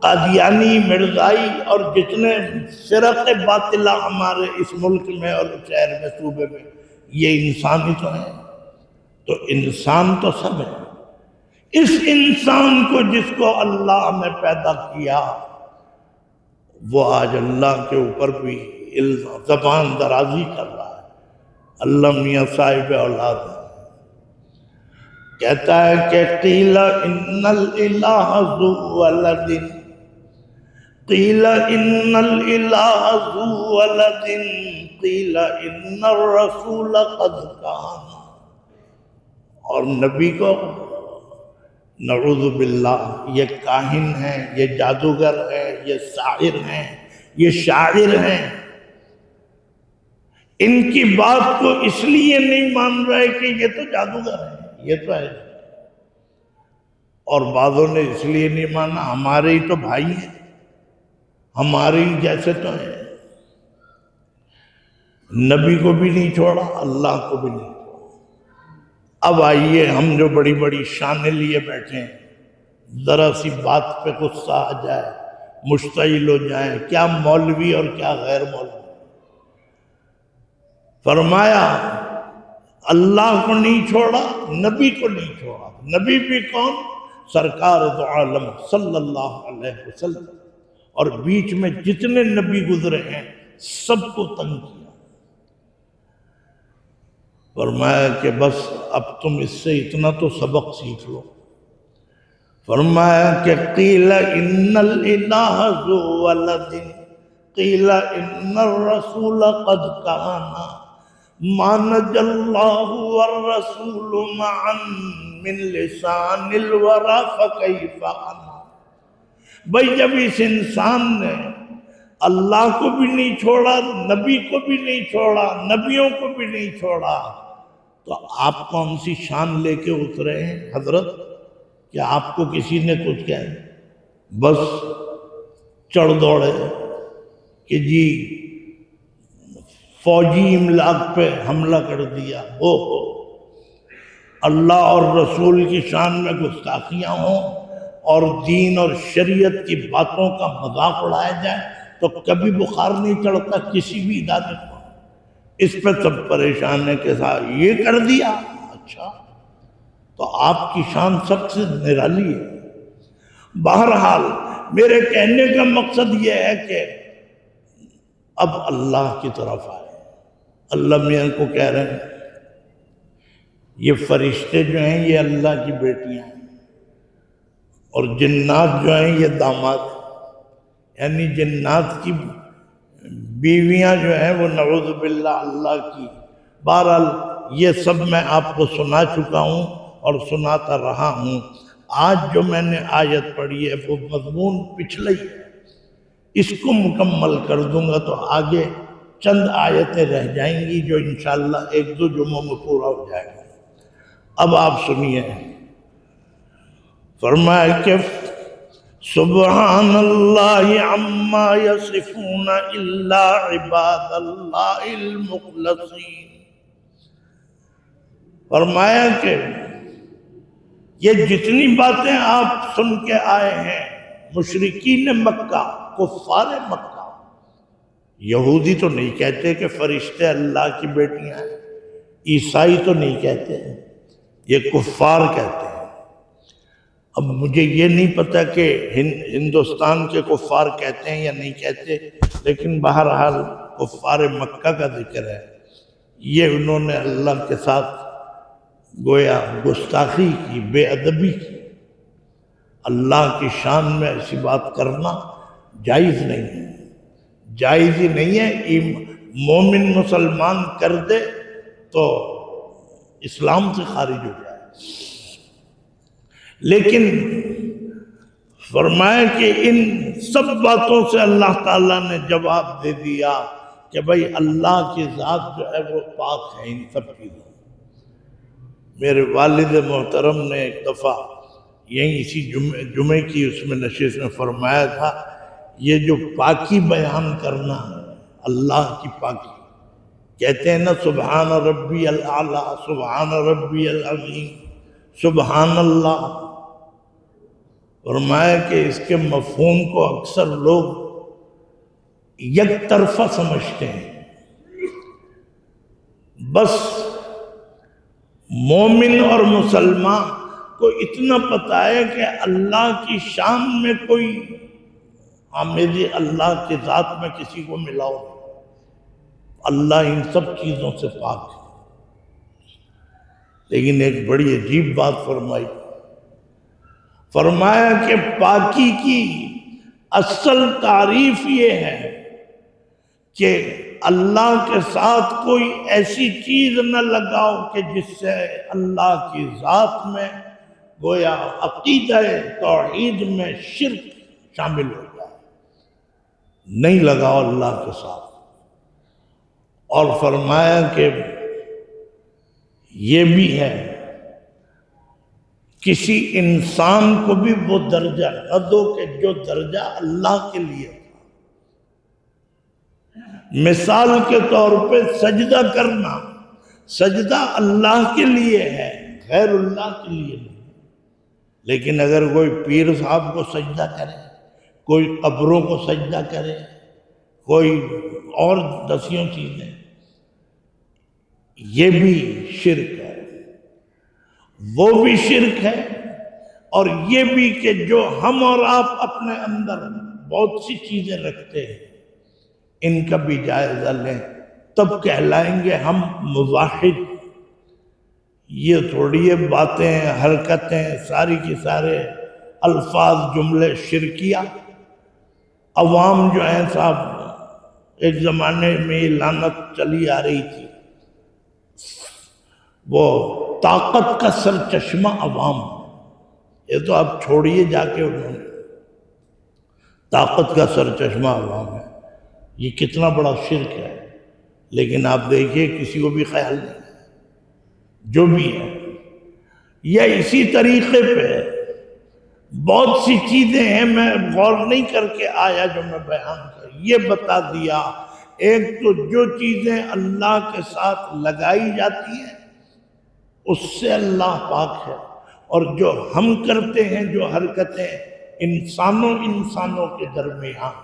قادیانی، مرزائی اور جتنے فرق باطلہ ہمارے اس ملک میں اور شہر میں صوبے میں، یہ انسان ہی تو ہیں۔ تو انسان تو سب ہے۔ اس انسان کو جس کو اللہ نے پیدا کیا وہ آج اللہ کے اوپر بھی زبان درازی کر رہا ہے۔ اللہ میاں صاحب اولاد ہے، کہتا ہے کہ قیل ان الالہ ذو ولد، قیل ان الالہ ذو ولد، قیل ان الرسول قد کان۔ اور نبی کو نعوذ باللہ یہ کاہن ہیں، یہ جادوگر ہیں، یہ ساحر ہیں، یہ شاعر ہیں، ان کی بات کو اس لیے نہیں مان رہے کہ یہ تو جادوگر ہیں، یہ تو ہے، اور بعضوں نے اس لیے نہیں مانا ہمارے ہی تو بھائی ہیں، ہمارے ہی جیسے تو ہیں۔ نبی کو بھی نہیں چھوڑا، اللہ کو بھی نہیں چھوڑا۔ اب آئیے ہم جو بڑی بڑی شانیں لیے بیٹھے ہیں، ذرا سی بات پہ غصہ آ جائے، مشتعل ہو جائیں، کیا مولوی اور کیا غیر مولوی۔ فرمایا اللہ کو نہیں چھوڑا، نبی کو نہیں چھوڑا۔ نبی بھی کون؟ سرکار دو عالم صلی اللہ علیہ وسلم، اور بیچ میں جتنے نبی گزرے ہیں سب کو تنگ کیا۔ فرمایا کہ بس اب تم اس سے اتنا تو سبق سیکھ لو۔ فرمایا کہ قیل ان الالہ ذو ولد، قیل ان الرسول قد کان، ما نجى اللہ والرسول معا من لسان الورى فکیف انا۔ بھئی جب اس انسان نے اللہ کو بھی نہیں چھوڑا، نبی کو بھی نہیں چھوڑا، نبیوں کو بھی نہیں چھوڑا، تو آپ کون سی شان لے کے اترے ہیں حضرت کہ آپ کو کسی نے کچھ کہا؟ بس چڑھ دوڑے کہ جی فوجی املاک پہ حملہ کر دیا، ہو اللہ اور رسول کی شان میں گستاخیاں ہوں اور دین اور شریعت کی باتوں کا مذاق اڑایا جائے تو کبھی بخار نہیں چڑھتا کسی بھی ادارے کو۔ اس پہ سب پریشان ہے کہ صاحب یہ کر دیا، اچھا تو آپ کی شان سب سے نرالی ہے۔ بہرحال میرے کہنے کا مقصد یہ ہے کہ اب اللہ کی طرف آئے۔ اللہ میاں کو کہہ رہے ہیں یہ فرشتے جو ہیں یہ اللہ کی بیٹیاں ہیں، اور جنات جو ہیں یہ داماد ہیں، یعنی جنات کی بیویاں جو ہیں وہ نعوذ باللہ اللہ کی۔ بہرحال یہ سب میں آپ کو سنا چکا ہوں اور سناتا رہا ہوں۔ آج جو میں نے آیت پڑھی ہے وہ مضمون پچھلے ہی ہے، اس کو مکمل کر دوں گا تو آگے چند آیتیں رہ جائیں گی جو انشاءاللہ ایک دو جمعوں میں پورا ہو جائے گا۔ اب آپ سنیے، فرمایا کہ سبحان اللہ عما یصفون الا عباد اللہ المخلصین۔ فرمایا کہ یہ جتنی باتیں آپ سن کے آئے ہیں مشرکین مکہ، کفار مکہ، یہودی تو نہیں کہتے کہ فرشتے اللہ کی بیٹیاں ہیں، عیسائی تو نہیں کہتے، یہ کفار کہتے ہیں۔ اب مجھے یہ نہیں پتا کہ ہندوستان کے کفار کہتے ہیں یا نہیں کہتے، لیکن بہرحال کفار مکہ کا ذکر ہے۔ یہ انہوں نے اللہ کے ساتھ گویا گستاخی کی، بے ادبی کی۔ اللہ کی شان میں ایسی بات کرنا جائز نہیں ہے، جائز ہی نہیں ہے۔ مومن مسلمان کر دے تو اسلام سے خارج ہو جائے۔ لیکن فرمایا کہ ان سب باتوں سے اللہ تعالیٰ نے جواب دے دیا کہ بھائی اللہ کی ذات جو ہے وہ پاک ہے ان سب چیزوں۔ میرے والد محترم نے ایک دفعہ یہیں اسی جمعے کی اس میں نشست میں فرمایا تھا، یہ جو پاکی بیان کرنا ہے، اللہ کی پاکی، کہتے ہیں نا سبحان ربی الاعلیٰ، سبحان ربی العظیم، سبحان اللہ۔ فرمایا کہ اس کے مفہوم کو اکثر لوگ یک طرفہ سمجھتے ہیں۔ بس مومن اور مسلمان کو اتنا پتہ ہے کہ اللہ کی شان میں کوئی میری اللہ کی ذات میں کسی کو ملاؤ، اللہ ان سب چیزوں سے پاک ہے۔ لیکن ایک بڑی عجیب بات فرمائی، فرمایا کہ پاکی کی اصل تعریف یہ ہے کہ اللہ کے ساتھ کوئی ایسی چیز نہ لگاؤ کہ جس سے اللہ کی ذات میں گویا عقیدہ توحید میں شرک شامل ہو جائے، نہیں لگاؤ اللہ کے ساتھ۔ اور فرمایا کہ یہ بھی ہے کسی انسان کو بھی وہ درجہ نہ دو کہ جو درجہ اللہ کے لیے تھا۔ مثال کے طور پہ سجدہ کرنا، سجدہ اللہ کے لیے ہے، غیر اللہ کے لیے نہیں۔ لیکن اگر کوئی پیر صاحب کو سجدہ کرے، کوئی قبروں کو سجدہ کرے، کوئی اور دسیوں چیزیں، یہ بھی شرک ہے، وہ بھی شرک ہے۔ اور یہ بھی کہ جو ہم اور آپ اپنے اندر بہت سی چیزیں رکھتے ہیں، ان کا بھی جائزہ لیں، تب کہلائیں گے ہم موحد۔ یہ تھوڑی یہ باتیں، حرکتیں، ساری کی سارے الفاظ، جملے شرکیہ۔ عوام جو ہیں صاحب، ایک زمانے میں یہ لعنت چلی آ رہی تھی، وہ طاقت کا سرچشمہ عوام، یہ تو اب چھوڑیے جا کے، انہوں نے طاقت کا سرچشمہ عوام ہے، یہ کتنا بڑا شرک ہے۔ لیکن آپ دیکھیے کسی کو بھی خیال نہیں، جو بھی ہے۔ یا اسی طریقے پہ بہت سی چیزیں ہیں، میں غور نہیں کر کے آیا جو میں بیان کر، یہ بتا دیا۔ ایک تو جو چیزیں اللہ کے ساتھ لگائی جاتی ہیں اس سے اللہ پاک ہے، اور جو ہم کرتے ہیں، جو حرکتیں انسانوں کے درمیان،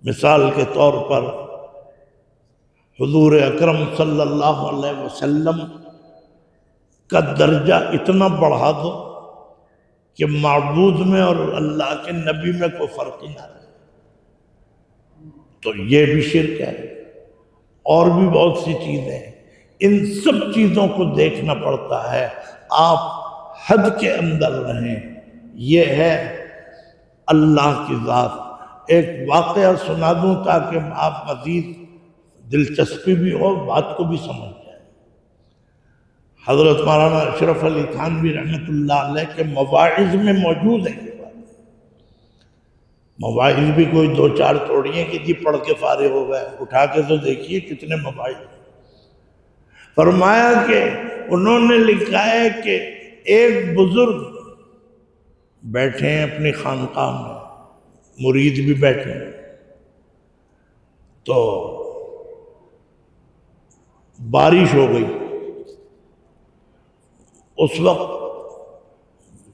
مثال کے طور پر حضور اکرم صلی اللہ علیہ وسلم کا درجہ اتنا بڑھا دو کہ معبود میں اور اللہ کے نبی میں کوئی فرق نہ رہے، تو یہ بھی شرک ہے۔ اور بھی بہت سی چیزیں ہیں، ان سب چیزوں کو دیکھنا پڑتا ہے۔ آپ حد کے اندر رہیں، یہ ہے اللہ کی ذات۔ ایک واقعہ سنا دوں تاکہ آپ مزید دلچسپی بھی ہو، بات کو بھی سمجھ جائیں۔ حضرت مولانا اشرف علی تھانوی رحمۃ اللہ علیہ کے مواعظ میں موجود ہے یہ بات۔ موبائل بھی کوئی دو چار توڑی ہیں کہ جی پڑھ کے فارغ ہو گئے، اٹھا کے تو دیکھیے کتنے موبائل۔ فرمایا کہ انہوں نے لکھا ہے کہ ایک بزرگ بیٹھے ہیں اپنی خانقاہ میں، مرید بھی بیٹھے ہیں، تو بارش ہو گئی۔ اس وقت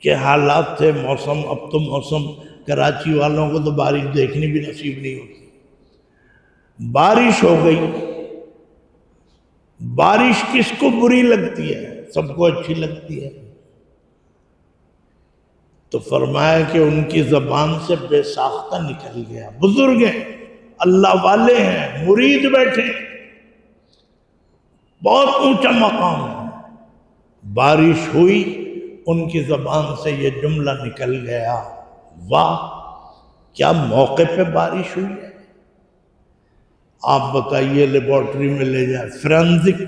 کے حالات تھے، موسم، اب تو موسم کراچی والوں کو تو بارش دیکھنی بھی نصیب نہیں ہوتی۔ بارش ہو گئی۔ بارش کس کو بری لگتی ہے؟ سب کو اچھی لگتی ہے۔ تو فرمایا کہ ان کی زبان سے بے ساختہ نکل گیا۔ بزرگ ہیں، اللہ والے ہیں، مرید بیٹھے، بہت اونچا مقام ہے۔ بارش ہوئی، ان کی زبان سے یہ جملہ نکل گیا، واہ کیا موقع پہ بارش ہوئی ہے۔ آپ بتائیے لیبارٹری میں لے جائیں، فرانزک،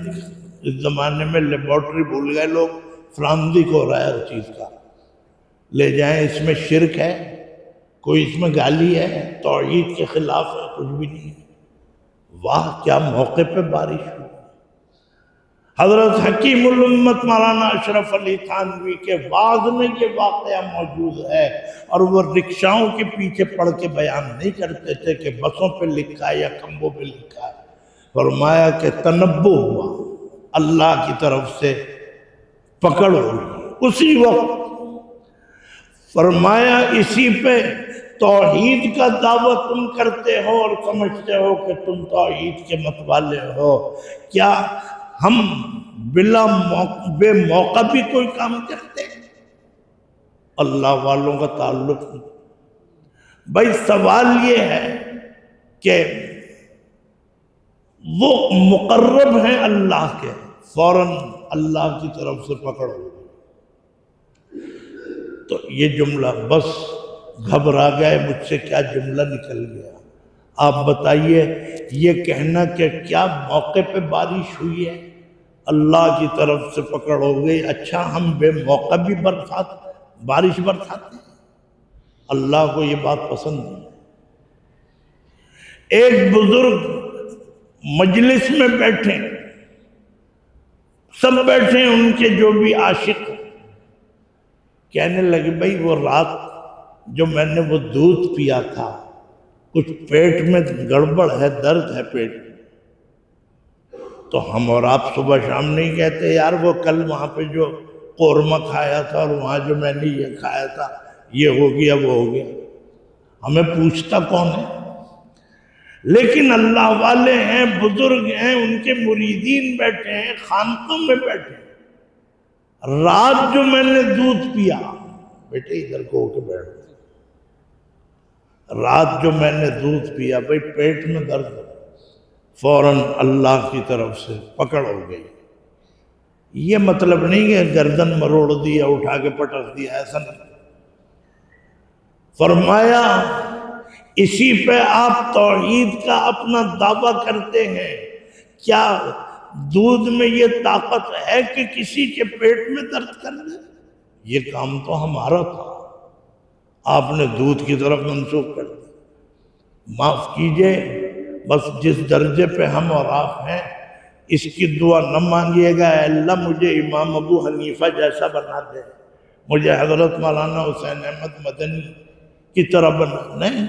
اس زمانے میں لیبارٹری بھول گئے لوگ، فرانزک ہو رہا ہے ہر چیز کا، لے جائیں اس میں شرک ہے، کوئی اس میں گالی ہے، توحید کے خلاف ہے، کچھ بھی نہیں ہے۔ واہ کیا موقع پہ بارش ہوئی۔ حضرت حکیم الامت مولانا اشرف علی تھانوی کے بعد میں یہ واقعہ موجود ہے، اور وہ رکشاؤں کے پیچھے پڑھ کے بیان نہیں کرتے تھے کہ بسوں پہ لکھا ہے یا کھمبوں پہ لکھا ہے۔ فرمایا کہ تنبہ ہوا، اللہ کی طرف سے پکڑ ہوئی اسی وقت۔ فرمایا اسی پہ توحید کا دعویٰ تم کرتے ہو اور سمجھتے ہو کہ تم توحید کے متوالے ہو، کیا ہم بے موقع بھی کوئی کام کرتے ہیں؟ اللہ والوں کا تعلق نہیں۔ بھائی سوال یہ ہے کہ وہ مقرب ہیں اللہ کے، فوراً اللہ کی طرف سے پکڑ ہو، تو یہ جملہ بس گھبرا گئے، مجھ سے کیا جملہ نکل گیا۔ آپ بتائیے یہ کہنا کہ کیا موقع پہ بارش ہوئی ہے، اللہ کی طرف سے پکڑ ہو گئی، اچھا ہم بے موقع بھی بارش برساتے ہیں؟ اللہ کو یہ بات پسند نہیں۔ ایک بزرگ مجلس میں بیٹھے، سب بیٹھے ہیں ان کے جو بھی عاشق، کہنے لگے بھائی وہ رات جو میں نے وہ دودھ پیا تھا، کچھ پیٹ میں گڑبڑ ہے، درد ہے پیٹ میں، تو ہم اور آپ صبح شام نہیں کہتے یار وہ کل وہاں پہ جو قورمہ کھایا تھا اور وہاں جو میں نے یہ کھایا تھا یہ ہو گیا وہ ہو گیا، ہمیں پوچھتا کون ہے؟ لیکن اللہ والے ہیں، بزرگ ہیں، ان کے مریدین بیٹھے ہیں، خانقوں میں بیٹھے ہیں۔ رات جو میں نے دودھ پیا، بیٹے ادھر کو ہو کے بیٹھ، رات جو میں نے دودھ پیا، بھائی پیٹ میں درد، فوراً اللہ کی طرف سے پکڑ ہو گئی۔ یہ مطلب نہیں کہ گردن مروڑ دیا، اٹھا کے پٹک دیا، ایسا نہیں۔ فرمایا اسی پہ آپ توحید کا اپنا دعویٰ کرتے ہیں، کیا دودھ میں یہ طاقت ہے کہ کسی کے پیٹ میں درد کر دے؟ یہ کام تو ہمارا تھا، آپ نے دودھ کی طرف منسوخ کر دیا۔ معاف کیجئے، بس جس درجے پہ ہم اور آپ ہیں اس کی دعا نہ مانگیے گا، اے اللہ مجھے امام ابو حنیفہ جیسا بنا دے، مجھے حضرت مولانا حسین احمد مدنی کی طرح بنا، نہیں،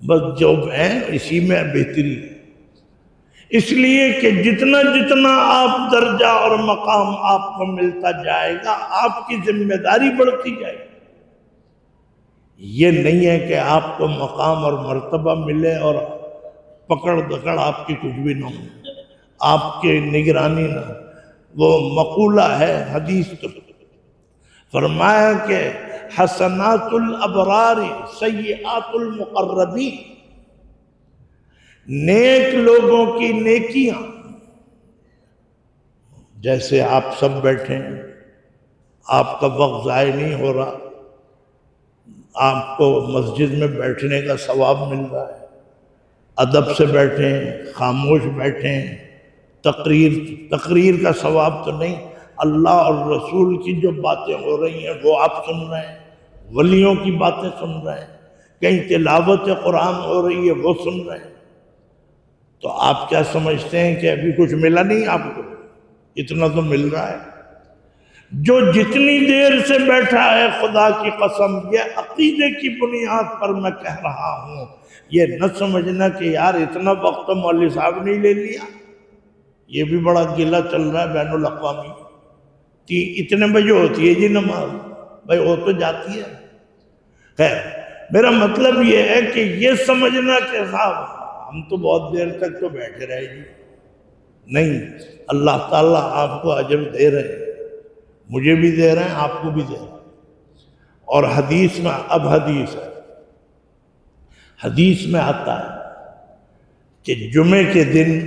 بس جو ہیں اسی میں بہتری ہے۔ اس لیے کہ جتنا جتنا آپ درجہ اور مقام آپ کو ملتا جائے گا، آپ کی ذمہ داری بڑھتی جائے گی۔ یہ نہیں ہے کہ آپ کو مقام اور مرتبہ ملے اور پکڑ دکڑ آپ کی کچھ بھی نہ ہو، آپ کی نگرانی نہ، وہ مقولہ ہے حدیث تو فرمایا کہ حسنات الابرار سیئات المقربین، نیک لوگوں کی نیکیاں، جیسے آپ سب بیٹھے ہیں، آپ کا وقت ضائع نہیں ہو رہا، آپ کو مسجد میں بیٹھنے کا ثواب مل رہا ہے، ادب سے بیٹھے ہیں، خاموش بیٹھے ہیں، تقریر کا ثواب تو نہیں، اللہ اور رسول کی جو باتیں ہو رہی ہیں وہ آپ سن رہے ہیں، ولیوں کی باتیں سن رہے ہیں، کہیں تلاوت قرآن ہو رہی ہے وہ سن رہے ہیں، تو آپ کیا سمجھتے ہیں کہ ابھی کچھ ملا نہیں آپ کو؟ اتنا تو مل رہا ہے۔ جو جتنی دیر سے بیٹھا ہے، خدا کی قسم یہ عقیدے کی بنیاد پر میں کہہ رہا ہوں، یہ نہ سمجھنا کہ یار اتنا وقت تو مولوی صاحب نے لے لیا، یہ بھی بڑا گلہ چل رہا ہے بین الاقوامی، اتنے بجے ہوتی ہے جی نماز، بھائی ہو تو جاتی ہے۔ خیر، میرا مطلب یہ ہے کہ یہ سمجھنا کہ صاحب ہم تو بہت دیر تک تو بیٹھے رہے جی، نہیں، اللہ تعالیٰ آپ کو اجر دے رہے ہیں، مجھے بھی دے رہے ہیں، آپ کو بھی دے رہے ہیں۔ اور حدیث میں، اب حدیث ہے، حدیث میں آتا ہے کہ جمعے کے دن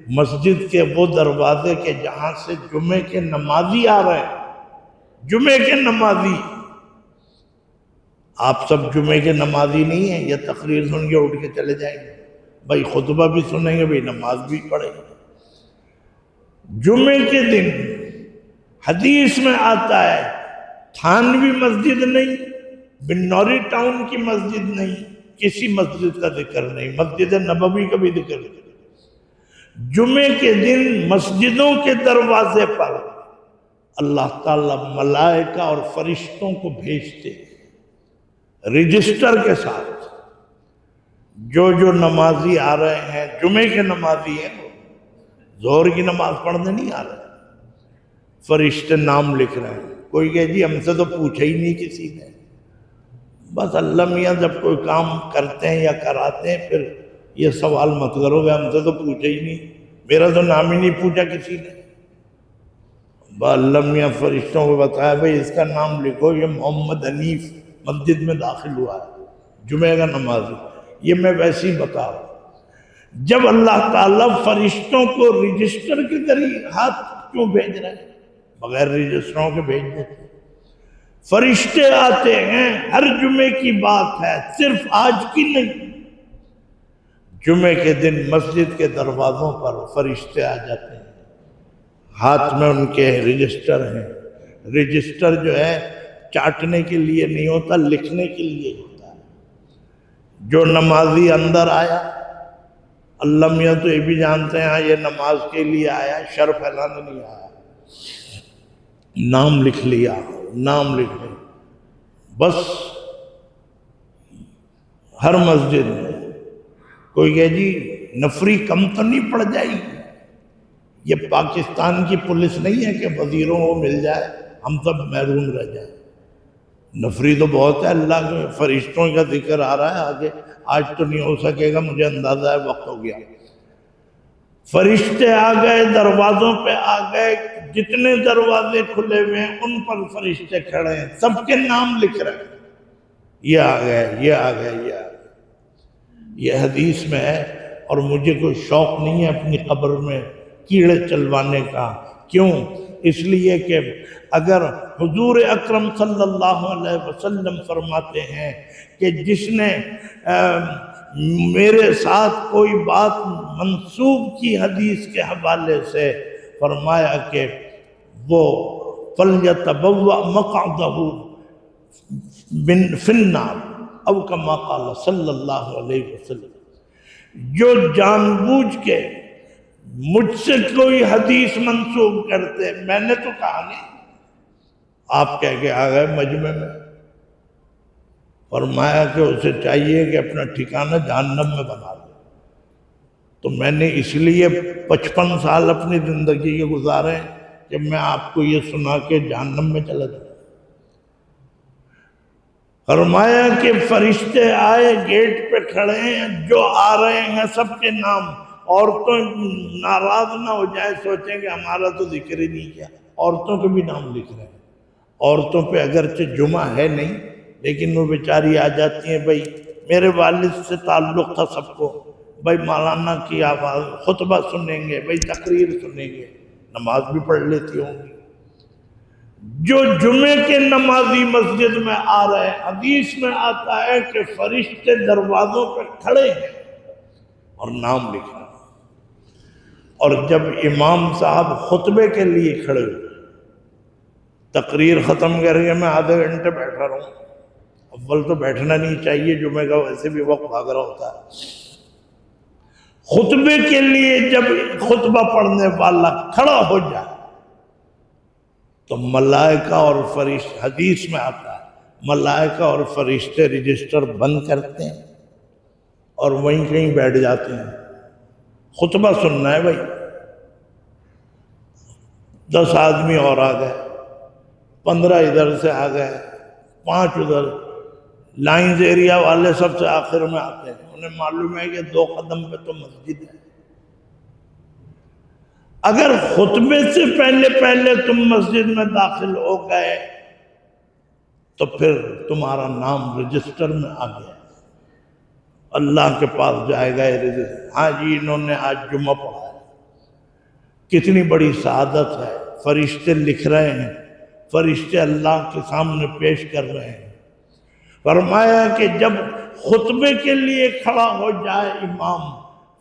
مسجد کے وہ دروازے کے جہاں سے جمعے کے نمازی آ رہے ہیں، جمعے کے نمازی، آپ سب جمعے کے نمازی نہیں ہیں، یہ تقریر سن کے اٹھ کے چلے جائیں گے، بھائی خطبہ بھی سنیں گے، بھائی نماز بھی پڑھیں گے۔ جمعے کے دن حدیث میں آتا ہے، تھانوی مسجد نہیں، بنوری ٹاؤن کی مسجد نہیں، کسی مسجد کا ذکر نہیں، مسجد نبوی کا بھی ذکر نہیں، جمعے کے دن مسجدوں کے دروازے پر اللہ تعالیٰ ملائکہ اور فرشتوں کو بھیجتے ہیں رجسٹر کے ساتھ، جو نمازی آ رہے ہیں، جمعے کے نمازی ہیں، ظہر کی نماز پڑھنے نہیں آ رہے، فرشتے نام لکھ رہے ہیں۔ کوئی کہے جی ہم سے تو پوچھا ہی نہیں کسی نے، بس اللہ میاں جب کوئی کام کرتے ہیں یا کراتے ہیں پھر یہ سوال مت کرو کہ ہم سے تو پوچھا ہی نہیں، میرا تو نام ہی نہیں پوچھا کسی نے۔ اللہ میاں فرشتوں کو بتایا بھائی اس کا نام لکھو، یہ محمد حنیف مسجد میں داخل ہوا ہے، جمعہ کا نمازی۔ یہ میں ویسے ہی بتا رہا ہوں، جب اللہ تعالیٰ فرشتوں کو رجسٹر کے ذریعے ہاتھ کیوں بھیج رہے ہیں؟ بغیر رجسٹروں کے بھیج دیتے۔ فرشتے آتے ہیں، ہر جمعے کی بات ہے، صرف آج کی نہیں، جمعے کے دن مسجد کے دروازوں پر فرشتے آ جاتے ہیں، ہاتھ میں ان کے رجسٹر ہیں۔ رجسٹر جو ہے چاٹنے کے لیے نہیں ہوتا، لکھنے کے لیے ہوتا ہے۔ جو نمازی اندر آیا، اللہ میاں تو یہ بھی جانتے ہیں یہ نماز کے لیے آیا، شر پھیلانے نہیں آیا، نام لکھ لیا، نام لکھ لیا، بس ہر مسجد میں۔ کوئی کہے جی نفری کم تو نہیں پڑ جائے گی؟ یہ پاکستان کی پولیس نہیں ہے کہ وزیروں کو مل جائے ہم سب محروم رہ جائیں، نفری تو بہت ہے۔ اللہ کے فرشتوں کا ذکر آ رہا ہے آگے، آج تو نہیں ہو سکے گا، مجھے اندازہ ہے وقت ہو گیا۔ فرشتے آ گئے، دروازوں پہ آ گئے، جتنے دروازے کھلے ہوئے ہیں ان پر فرشتے کھڑے ہیں، سب کے نام لکھ رہے ہیں، یہ آ گئے، یہ آ گئے، یہ آ گئے۔ یہ حدیث میں ہے، اور مجھے کوئی شوق نہیں ہے اپنی قبر میں کیڑے چلوانے کا۔ کیوں؟ اس لیے کہ اگر حضور اکرم صلی اللہ علیہ وسلم فرماتے ہیں کہ جس نے میرے ساتھ کوئی بات منسوب کی حدیث کے حوالے سے، فرمایا کہ وہ فَلْيَتَبَوَّأْ مَقْعَدَهُ فِي النَّارِ او کما قال صلی اللہ علیہ وسلم۔ جو جان بوجھ کے مجھ سے کوئی حدیث منسوب کرتے، میں نے تو کہا نہیں، آپ کہہ کے آ گئے مجمع میں، فرمایا کہ اسے چاہیے کہ اپنا ٹھکانہ جہنم میں بنا دے۔ تو میں نے اس لیے 55 سال اپنی زندگی کے گزارے کہ میں آپ کو یہ سنا کے جہنم میں چلا جاؤں۔ فرمایا کہ فرشتے آئے، گیٹ پہ کھڑے ہیں، جو آ رہے ہیں سب کے نام، عورتوں ناراض نہ ہو جائے، سوچیں کہ ہمارا تو ذکر ہی نہیں کیا، عورتوں کے بھی نام لکھ رہے ہیں۔ عورتوں پہ اگرچہ جمعہ ہے نہیں، لیکن وہ بیچاری آ جاتی ہیں، بھائی میرے والد سے تعلق تھا سب کو، بھائی مولانا کی آواز، خطبہ سنیں گے، بھائی تقریر سنیں گے، نماز بھی پڑھ لیتی ہوں گی۔ جو جمعے کے نمازی مسجد میں آ رہے ہیں، حدیث میں آتا ہے کہ فرشتے دروازوں پر کھڑے ہیں اور نام لکھ رہے ہیں۔ اور جب امام صاحب خطبے کے لیے کھڑے ہوئے، تقریر ختم کر کے میں آدھے گھنٹے بیٹھا رہا ہوں، اول تو بیٹھنا نہیں چاہیے، جمعے کا ویسے بھی وقت بھاگ رہا ہوتا ہے۔ خطبے کے لیے جب خطبہ پڑھنے والا کھڑا ہو جائے تو ملائکہ اور فرشتے، حدیث میں آتا ہے ملائکہ اور فرشتے رجسٹر بند کرتے ہیں اور وہیں کہیں بیٹھ جاتے ہیں۔ خطبہ سننا ہے بھائی، 10 آدمی اور آ گئے، 15 ادھر سے آ گئے، 5 ادھر، لائنز ایریا والے سب سے آخر میں آتے ہیں، انہیں معلوم ہے کہ 2 قدم پہ تو مسجد ہے۔ اگر خطبے سے پہلے تم مسجد میں داخل ہو گئے تو پھر تمہارا نام رجسٹر میں آ گیا، اللہ کے پاس جائے گا یہ رجسٹر، ہاں جی انہوں نے آج جمعہ پڑھا ہے۔ کتنی بڑی سعادت ہے، فرشتے لکھ رہے ہیں، فرشتے اللہ کے سامنے پیش کر رہے ہیں۔ فرمایا کہ جب خطبے کے لیے کھڑا ہو جائے امام،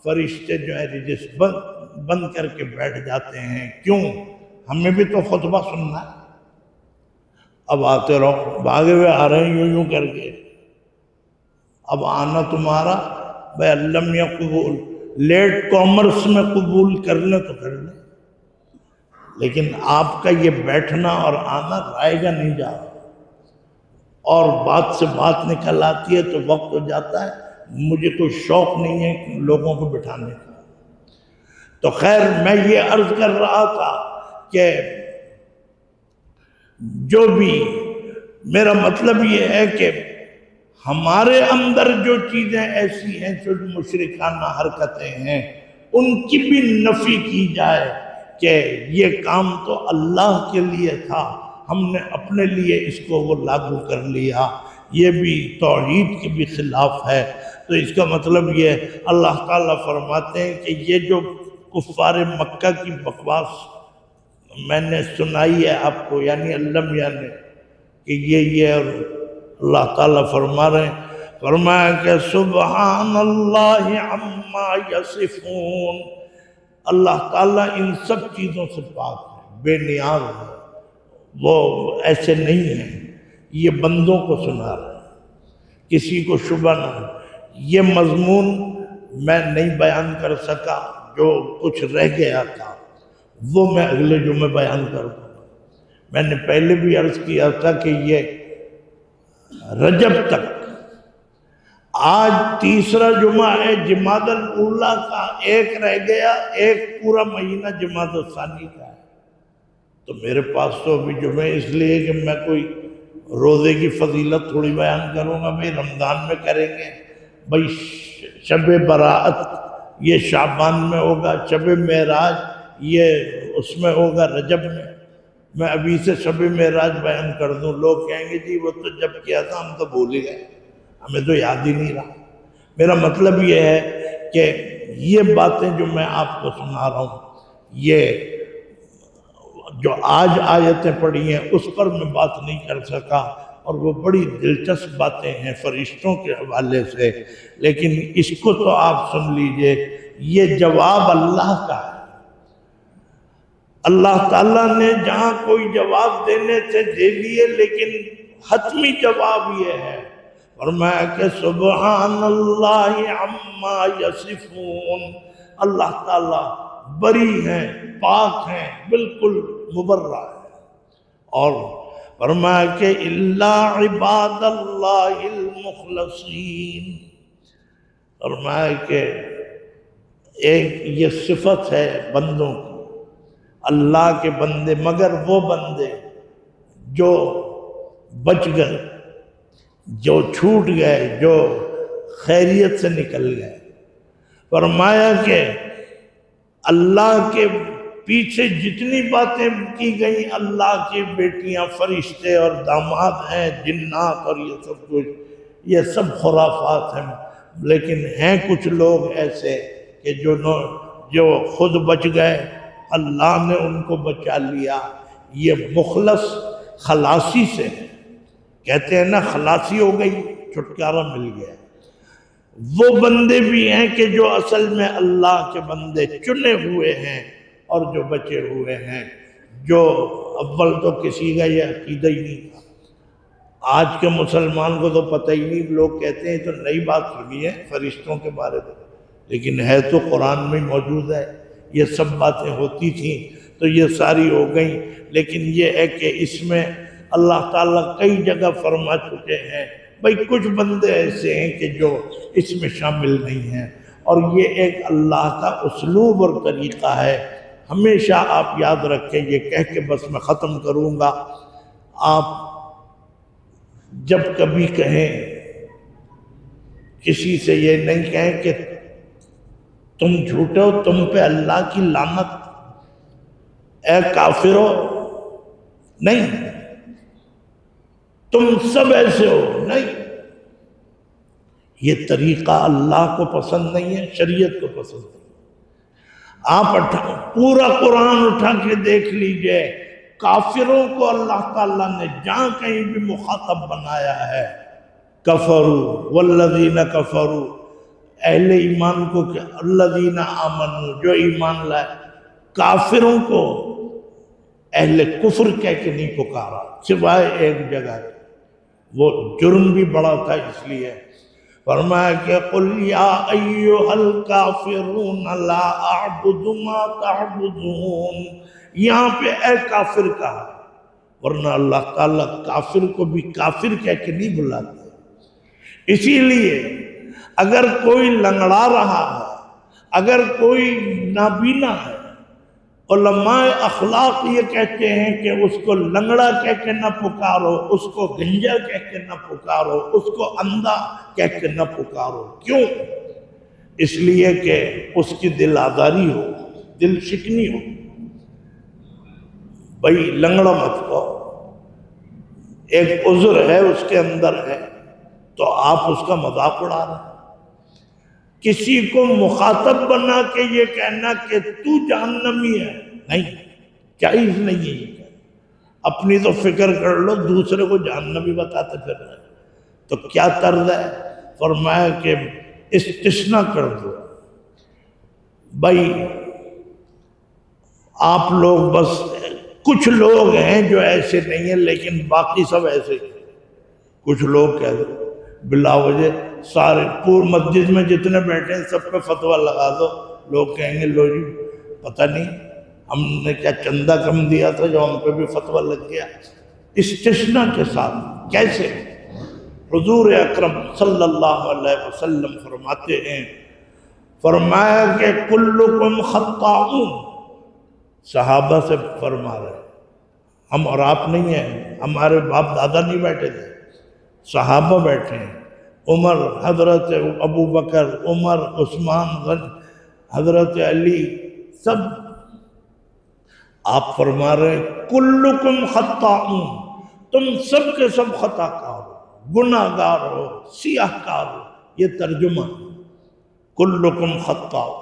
فرشتے جو ہے رجسٹر بند کر کے بیٹھ جاتے ہیں۔ کیوں؟ ہمیں بھی تو خطبہ سننا ہے۔ اب آتے رہو، بھاگے ہوئے آ رہے ہیں یوں کر کے، اب آنا تمہارا بھائی علم یا قبول، لیٹ کامرس میں قبول کر لیں تو کر لیں، لیکن آپ کا یہ بیٹھنا اور آنا رائے گا نہیں جا رہا، اور بات سے بات نکل آتی ہے تو وقت ہو جاتا ہے، مجھے کوئی شوق نہیں ہے لوگوں کو بٹھانے کا۔ تو خیر میں یہ عرض کر رہا تھا کہ جو بھی میرا مطلب یہ ہے کہ ہمارے اندر جو چیزیں ایسی ہیں جو مشرکانہ حرکتیں ہیں ان کی بھی نفی کی جائے کہ یہ کام تو اللہ کے لیے تھا، ہم نے اپنے لیے اس کو وہ لاگو کر لیا، یہ بھی توحید کے بھی خلاف ہے۔ تو اس کا مطلب یہ اللہ تعالیٰ فرماتے ہیں کہ یہ جو کفار مکہ کی بکواس میں نے سنائی ہے آپ کو، یعنی المیہ نے، کہ یہ اور اللہ تعالیٰ فرما رہے ہیں، فرمایا کہ سبحان اللہ عما یصفون، اللہ تعالیٰ ان سب چیزوں سے پاک ہے، بے نیاز ہے، وہ ایسے نہیں ہیں۔ یہ بندوں کو سنا رہے ہیں، کسی کو شبہ نہ ہو۔ یہ مضمون میں نہیں بیان کر سکا، جو کچھ رہ گیا تھا وہ میں اگلے جمعے بیان کروں گا۔ میں نے پہلے بھی عرض کیا تھا کہ یہ رجب تک، آج تیسرا جمعہ ہے جمادی الاولیٰ کا، ایک رہ گیا، ایک پورا مہینہ جمادی الثانی کا ہے۔ تو میرے پاس تو ابھی جمعہ اس لیے کہ میں کوئی روزے کی فضیلت تھوڑی بیان کروں گا، بھئی رمضان میں کریں گے، بھئی شب براءت یہ شعبان میں ہوگا، شب معراج یہ اس میں ہوگا رجب میں ابھی سے شب معراج بیان کر دوں، لوگ کہیں گے جی وہ تو جب کیا تھا ہم تو بھول ہی گئے، ہمیں تو یاد ہی نہیں رہا۔ میرا مطلب یہ ہے کہ یہ باتیں جو میں آپ کو سنا رہا ہوں، یہ جو آج آیتیں پڑھی ہیں اس پر میں بات نہیں کر سکا، اور وہ بڑی دلچسپ باتیں ہیں فرشتوں کے حوالے سے، لیکن اس کو تو آپ سن لیجئے، یہ جواب اللہ کا ہے۔ اللہ تعالیٰ نے جہاں کوئی جواب دینے سے دے لیے، لیکن حتمی جواب یہ ہے، فرمایا کہ سبحان اللہ عما یصفون، اللہ تعالیٰ بری ہیں، پاک ہیں، بالکل مبرہ ہے۔ اور فرمایا کہ الا عباد اللہ المخلصین، فرمایا کہ ایک یہ صفت ہے بندوں کی، اللہ کے بندے، مگر وہ بندے جو بچ گئے، جو چھوٹ گئے، جو خیریت سے نکل گئے۔ فرمایا کہ اللہ کے پیچھے جتنی باتیں کی گئیں، اللہ کی بیٹیاں، فرشتے اور داماد ہیں، جنات اور یہ سب کچھ، یہ سب خرافات ہیں، لیکن ہیں کچھ لوگ ایسے کہ جو خود بچ گئے، اللہ نے ان کو بچا لیا۔ یہ مخلص خلاصی سے ہے، کہتے ہیں نا خلاصی ہو گئی، چھٹکارا مل گیا۔ وہ بندے بھی ہیں کہ جو اصل میں اللہ کے بندے چنے ہوئے ہیں، اور جو بچے ہوئے ہیں، جو اول تو کسی کا یہ عقیدہ ہی نہیں تھا، آج کے مسلمان کو تو پتہ ہی نہیں، لوگ کہتے ہیں تو نئی بات سنی ہے فرشتوں کے بارے میں، لیکن ہے تو قرآن میں موجود ہے، یہ سب باتیں ہوتی تھیں تو یہ ساری ہو گئیں، لیکن یہ ہے کہ اس میں اللہ تعالیٰ کئی جگہ فرما چکے ہیں بھئی کچھ بندے ایسے ہیں کہ جو اس میں شامل نہیں ہیں، اور یہ ایک اللہ کا اسلوب اور طریقہ ہے۔ ہمیشہ آپ یاد رکھیں، یہ کہہ کے بس میں ختم کروں گا، آپ جب کبھی کہیں کسی سے یہ نہیں کہیں کہ تم جھوٹے ہو، تم پہ اللہ کی لعنت، اے کافرو، نہیں، تم سب ایسے ہو، نہیں، یہ طریقہ اللہ کو پسند نہیں ہے، شریعت کو پسند نہیں۔ آپ پورا قرآن اٹھا کے دیکھ لیجئے، کافروں کو اللہ تعالیٰ نے جہاں کہیں بھی مخاطب بنایا ہے، کفروا والذین کفروا، اہل ایمان کو کہ الذین آمنوا، جو ایمان لائے، کافروں کو اہل کفر کہہ کے نہیں پکارا، سوائے ایک جگہ، وہ جرم بھی بڑا تھا اس لیے فرمایا کہ قل یا ایھا الکافرون لا اعبد ما تعبدون، یہاں پہ اے کافر کہا، ورنہ اللہ تعالیٰ کافر کو بھی کافر کہہ کے نہیں بلاتے۔ اسی لیے اگر کوئی لنگڑا رہا ہے، اگر کوئی نابینا ہے، علماء اخلاق یہ کہتے ہیں کہ اس کو لنگڑا کہہ کے نہ پکارو، اس کو گنجا کہہ کے نہ پکارو، اس کو اندھا کہہ کے نہ پکارو۔ کیوں؟ اس لیے کہ اس کی دل آزاری ہو، دل شکنی ہو۔ بھئی لنگڑا مت کو، ایک عذر ہے اس کے اندر ہے تو آپ اس کا مذاق اڑا رہے ہیں۔ کسی کو مخاطب بنا کے یہ کہنا کہ تو جہنمی ہے، نہیں، جائز نہیں ہے یہ کہنا۔ اپنی تو فکر کر لو، دوسرے کو جہنمی بتاتے پھر رہے تو کیا طرز ہے؟ فرمایا کہ استثناء کر دو۔ بھائی آپ لوگ بس کچھ لوگ ہیں جو ایسے نہیں ہیں، لیکن باقی سب ایسے ہیں۔ کچھ لوگ کہہ دو بلا وجہ سارے پور مسجد میں جتنے بیٹھے ہیں سب پہ فتویٰ لگا دو، لوگ کہیں گے لو جی پتہ نہیں ہم نے کیا چندہ کم دیا تھا جو ہم پہ بھی فتویٰ لگ گیا۔ استثناء کے ساتھ کیسے؟ حضور اکرم صلی اللہ علیہ وسلم فرماتے ہیں، فرمایا کہ کلکم خطاؤن، صحابہ سے فرما رہے ہیں، ہم اور آپ نہیں ہیں، ہمارے باپ دادا نہیں بیٹھے تھے، صحابہ بیٹھے ہیں، عمر، حضرت ابو بکر، عمر، عثمان، حضرت علی، سب آپ فرما رہے ہیں کلکم خطاؤن، تم سب کے سب خطا کار ہو، گناہ گار ہو، سیاہ کار ہو۔ یہ ترجمہ کلکم خطاؤن۔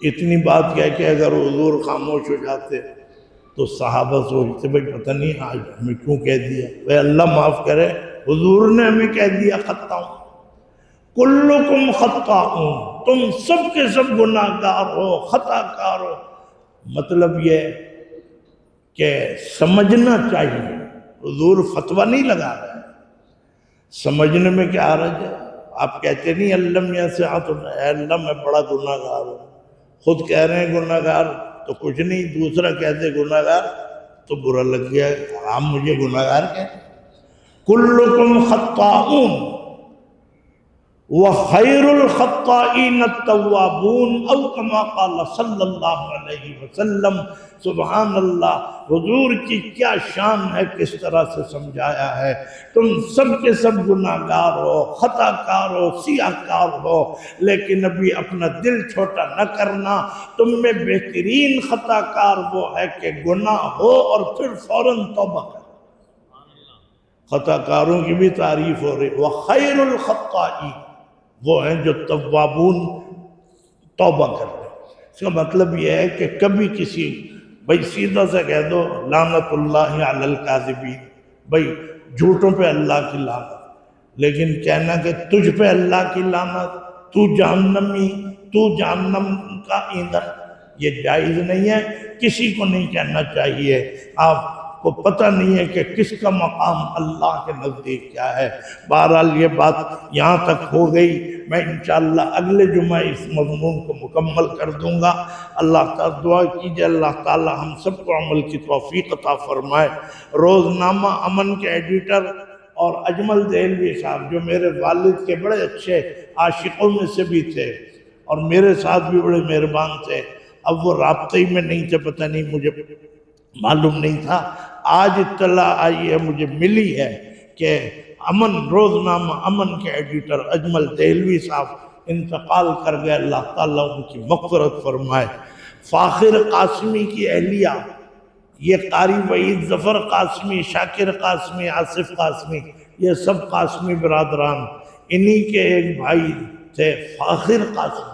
اتنی بات کہہ کہ اگر حضور خاموش ہو جاتے تو صحابہ سوچتے بھئی پتہ نہیں آج ہمیں کیوں کہہ دیا، بھئی اللہ معاف کرے حضور نے ہمیں کہہ دیا خطاؤن۔ کلکم خطاؤن، تم سب کے سب گناہ گار ہو، خطا کار ہو۔ مطلب یہ کہ سمجھنا چاہیے، حضور فتویٰ نہیں لگا رہے ہیں، سمجھنے میں کیا حرج ہے؟ آپ کہتے نہیں اللہ میاں سے اے اللہ میں بڑا گناہ گار ہوں، خود کہہ رہے ہیں گناہ گار تو کچھ نہیں، دوسرا کہتے گناہ گار تو برا لگ گیا، آپ مجھے گناہ گار کہتے۔ کلکم خطاؤن وخیر الخطائین التوابون، او کما قال صلی اللہ علیہ وسلم۔ سبحان اللہ، حضور کی کیا شان ہے، کس طرح سے سمجھایا ہے۔ تم سب کے سب گناہ گار ہو، خطا کار ہو، سیاہ کار ہو، لیکن ابھی اپنا دل چھوٹا نہ کرنا۔ تم میں بہترین خطا کار وہ ہے کہ گناہ ہو اور پھر فوراً توبہ کر۔ خطا کاروں کی بھی تعریف ہو رہی، وخیر الخطائین، وہ ہیں جو توابون، توبہ کرتے ہیں۔ اس کا مطلب یہ ہے کہ کبھی کسی، بھئی سیدھا سے کہہ دو لعنت اللہ علی الکاذبین، بھئی جھوٹوں پہ اللہ کی لعنت، لیکن کہنا کہ تجھ پہ اللہ کی لعنت، تو جہنمی، تو جہنم کا ایندھن، یہ جائز نہیں ہے، کسی کو نہیں کہنا چاہیے۔ آپ کو پتہ نہیں ہے کہ کس کا مقام اللہ کے نزدیک کیا ہے۔ بہرحال یہ بات یہاں تک ہو گئی، میں انشاءاللہ اگلے جمعہ اس مضمون کو مکمل کر دوں گا۔ اللہ تعالیٰ دعا کیجئے اللہ تعالیٰ ہم سب کو عمل کی توفیق عطا فرمائے۔ روزنامہ امن کے ایڈیٹر اور اجمل دہلوی صاحب جو میرے والد کے بڑے اچھے عاشقوں میں سے بھی تھے اور میرے ساتھ بھی بڑے مہربان تھے، اب وہ رابطے ہی میں نہیں تھے، پتہ نہیں مجھے معلوم نہیں تھا، آج اطلاع آئی ہے، مجھے ملی ہے کہ روزنامہ امن کے ایڈیٹر اجمل دہلوی صاحب انتقال کر گئے، اللہ تعالیٰ ان کی مغفرت فرمائے۔ فاخر قاسمی کی اہلیہ، یہ قاری وحید ظفر قاسمی، شاکر قاسمی، آصف قاسمی، یہ سب قاسمی برادران، انہی کے ایک بھائی تھے فاخر قاسمی۔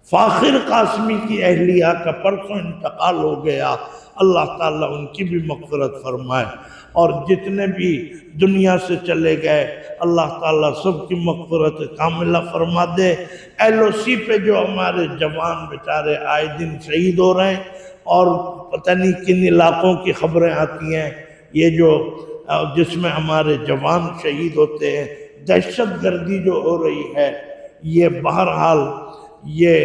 فاخر قاسمی کی اہلیہ کا پرسوں انتقال ہو گیا، اللہ تعالیٰ ان کی بھی مغفرت فرمائے، اور جتنے بھی دنیا سے چلے گئے اللہ تعالیٰ سب کی مغفرت کاملہ فرما دے۔ ایل او سی پہ جو ہمارے جوان بیچارے آئے دن شہید ہو رہے ہیں، اور پتہ نہیں کن علاقوں کی خبریں آتی ہیں، یہ جو جس میں ہمارے جوان شہید ہوتے ہیں، دہشت گردی جو ہو رہی ہے، یہ بہرحال یہ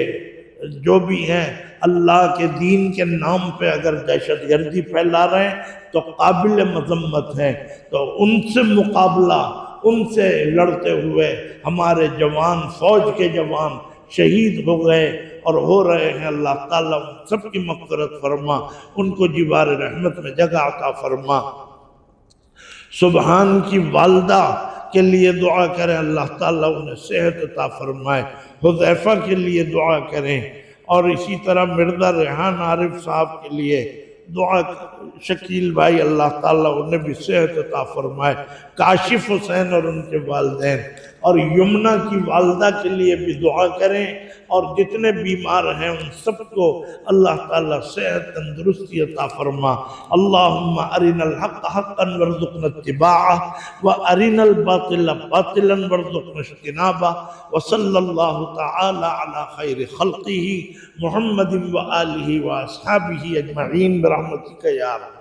جو بھی ہیں اللہ کے دین کے نام پہ اگر دہشت گردی پھیلا رہے ہیں تو قابل مذمت ہیں، تو ان سے مقابلہ، ان سے لڑتے ہوئے ہمارے جوان، فوج کے جوان شہید ہو گئے اور ہو رہے ہیں، اللہ تعالیٰ ان سب کی مغفرت فرما، ان کو جوار رحمت میں جگہ عطا فرما۔ سبحان کی والدہ کے لیے دعا کریں، اللہ تعالیٰ انہیں صحت عطا فرمائے۔ حذیفہ کے لیے دعا کریں، اور اسی طرح مرزا ریحان عارف صاحب کے لیے دعا، شکیل بھائی اللہ تعالیٰ انہیں بھی صحت عطا فرمائے۔ کاشف حسین اور ان کے والدین، اور یمنہ کی والدہ کے لیے بھی دعا کریں، اور جتنے بیمار ہیں ان سب کو اللہ تعالیٰ صحت تندرستی عطا فرما۔ اللہم ارنا الحق حقا وارزقنا اتباعہ، وارنا الباطل باطلا وارزقنا اجتنابہ، وصلی اللہ تعالی علی خیر خلقہ محمد وآلہ واصحابہ اجمعین برحمتک یا رب۔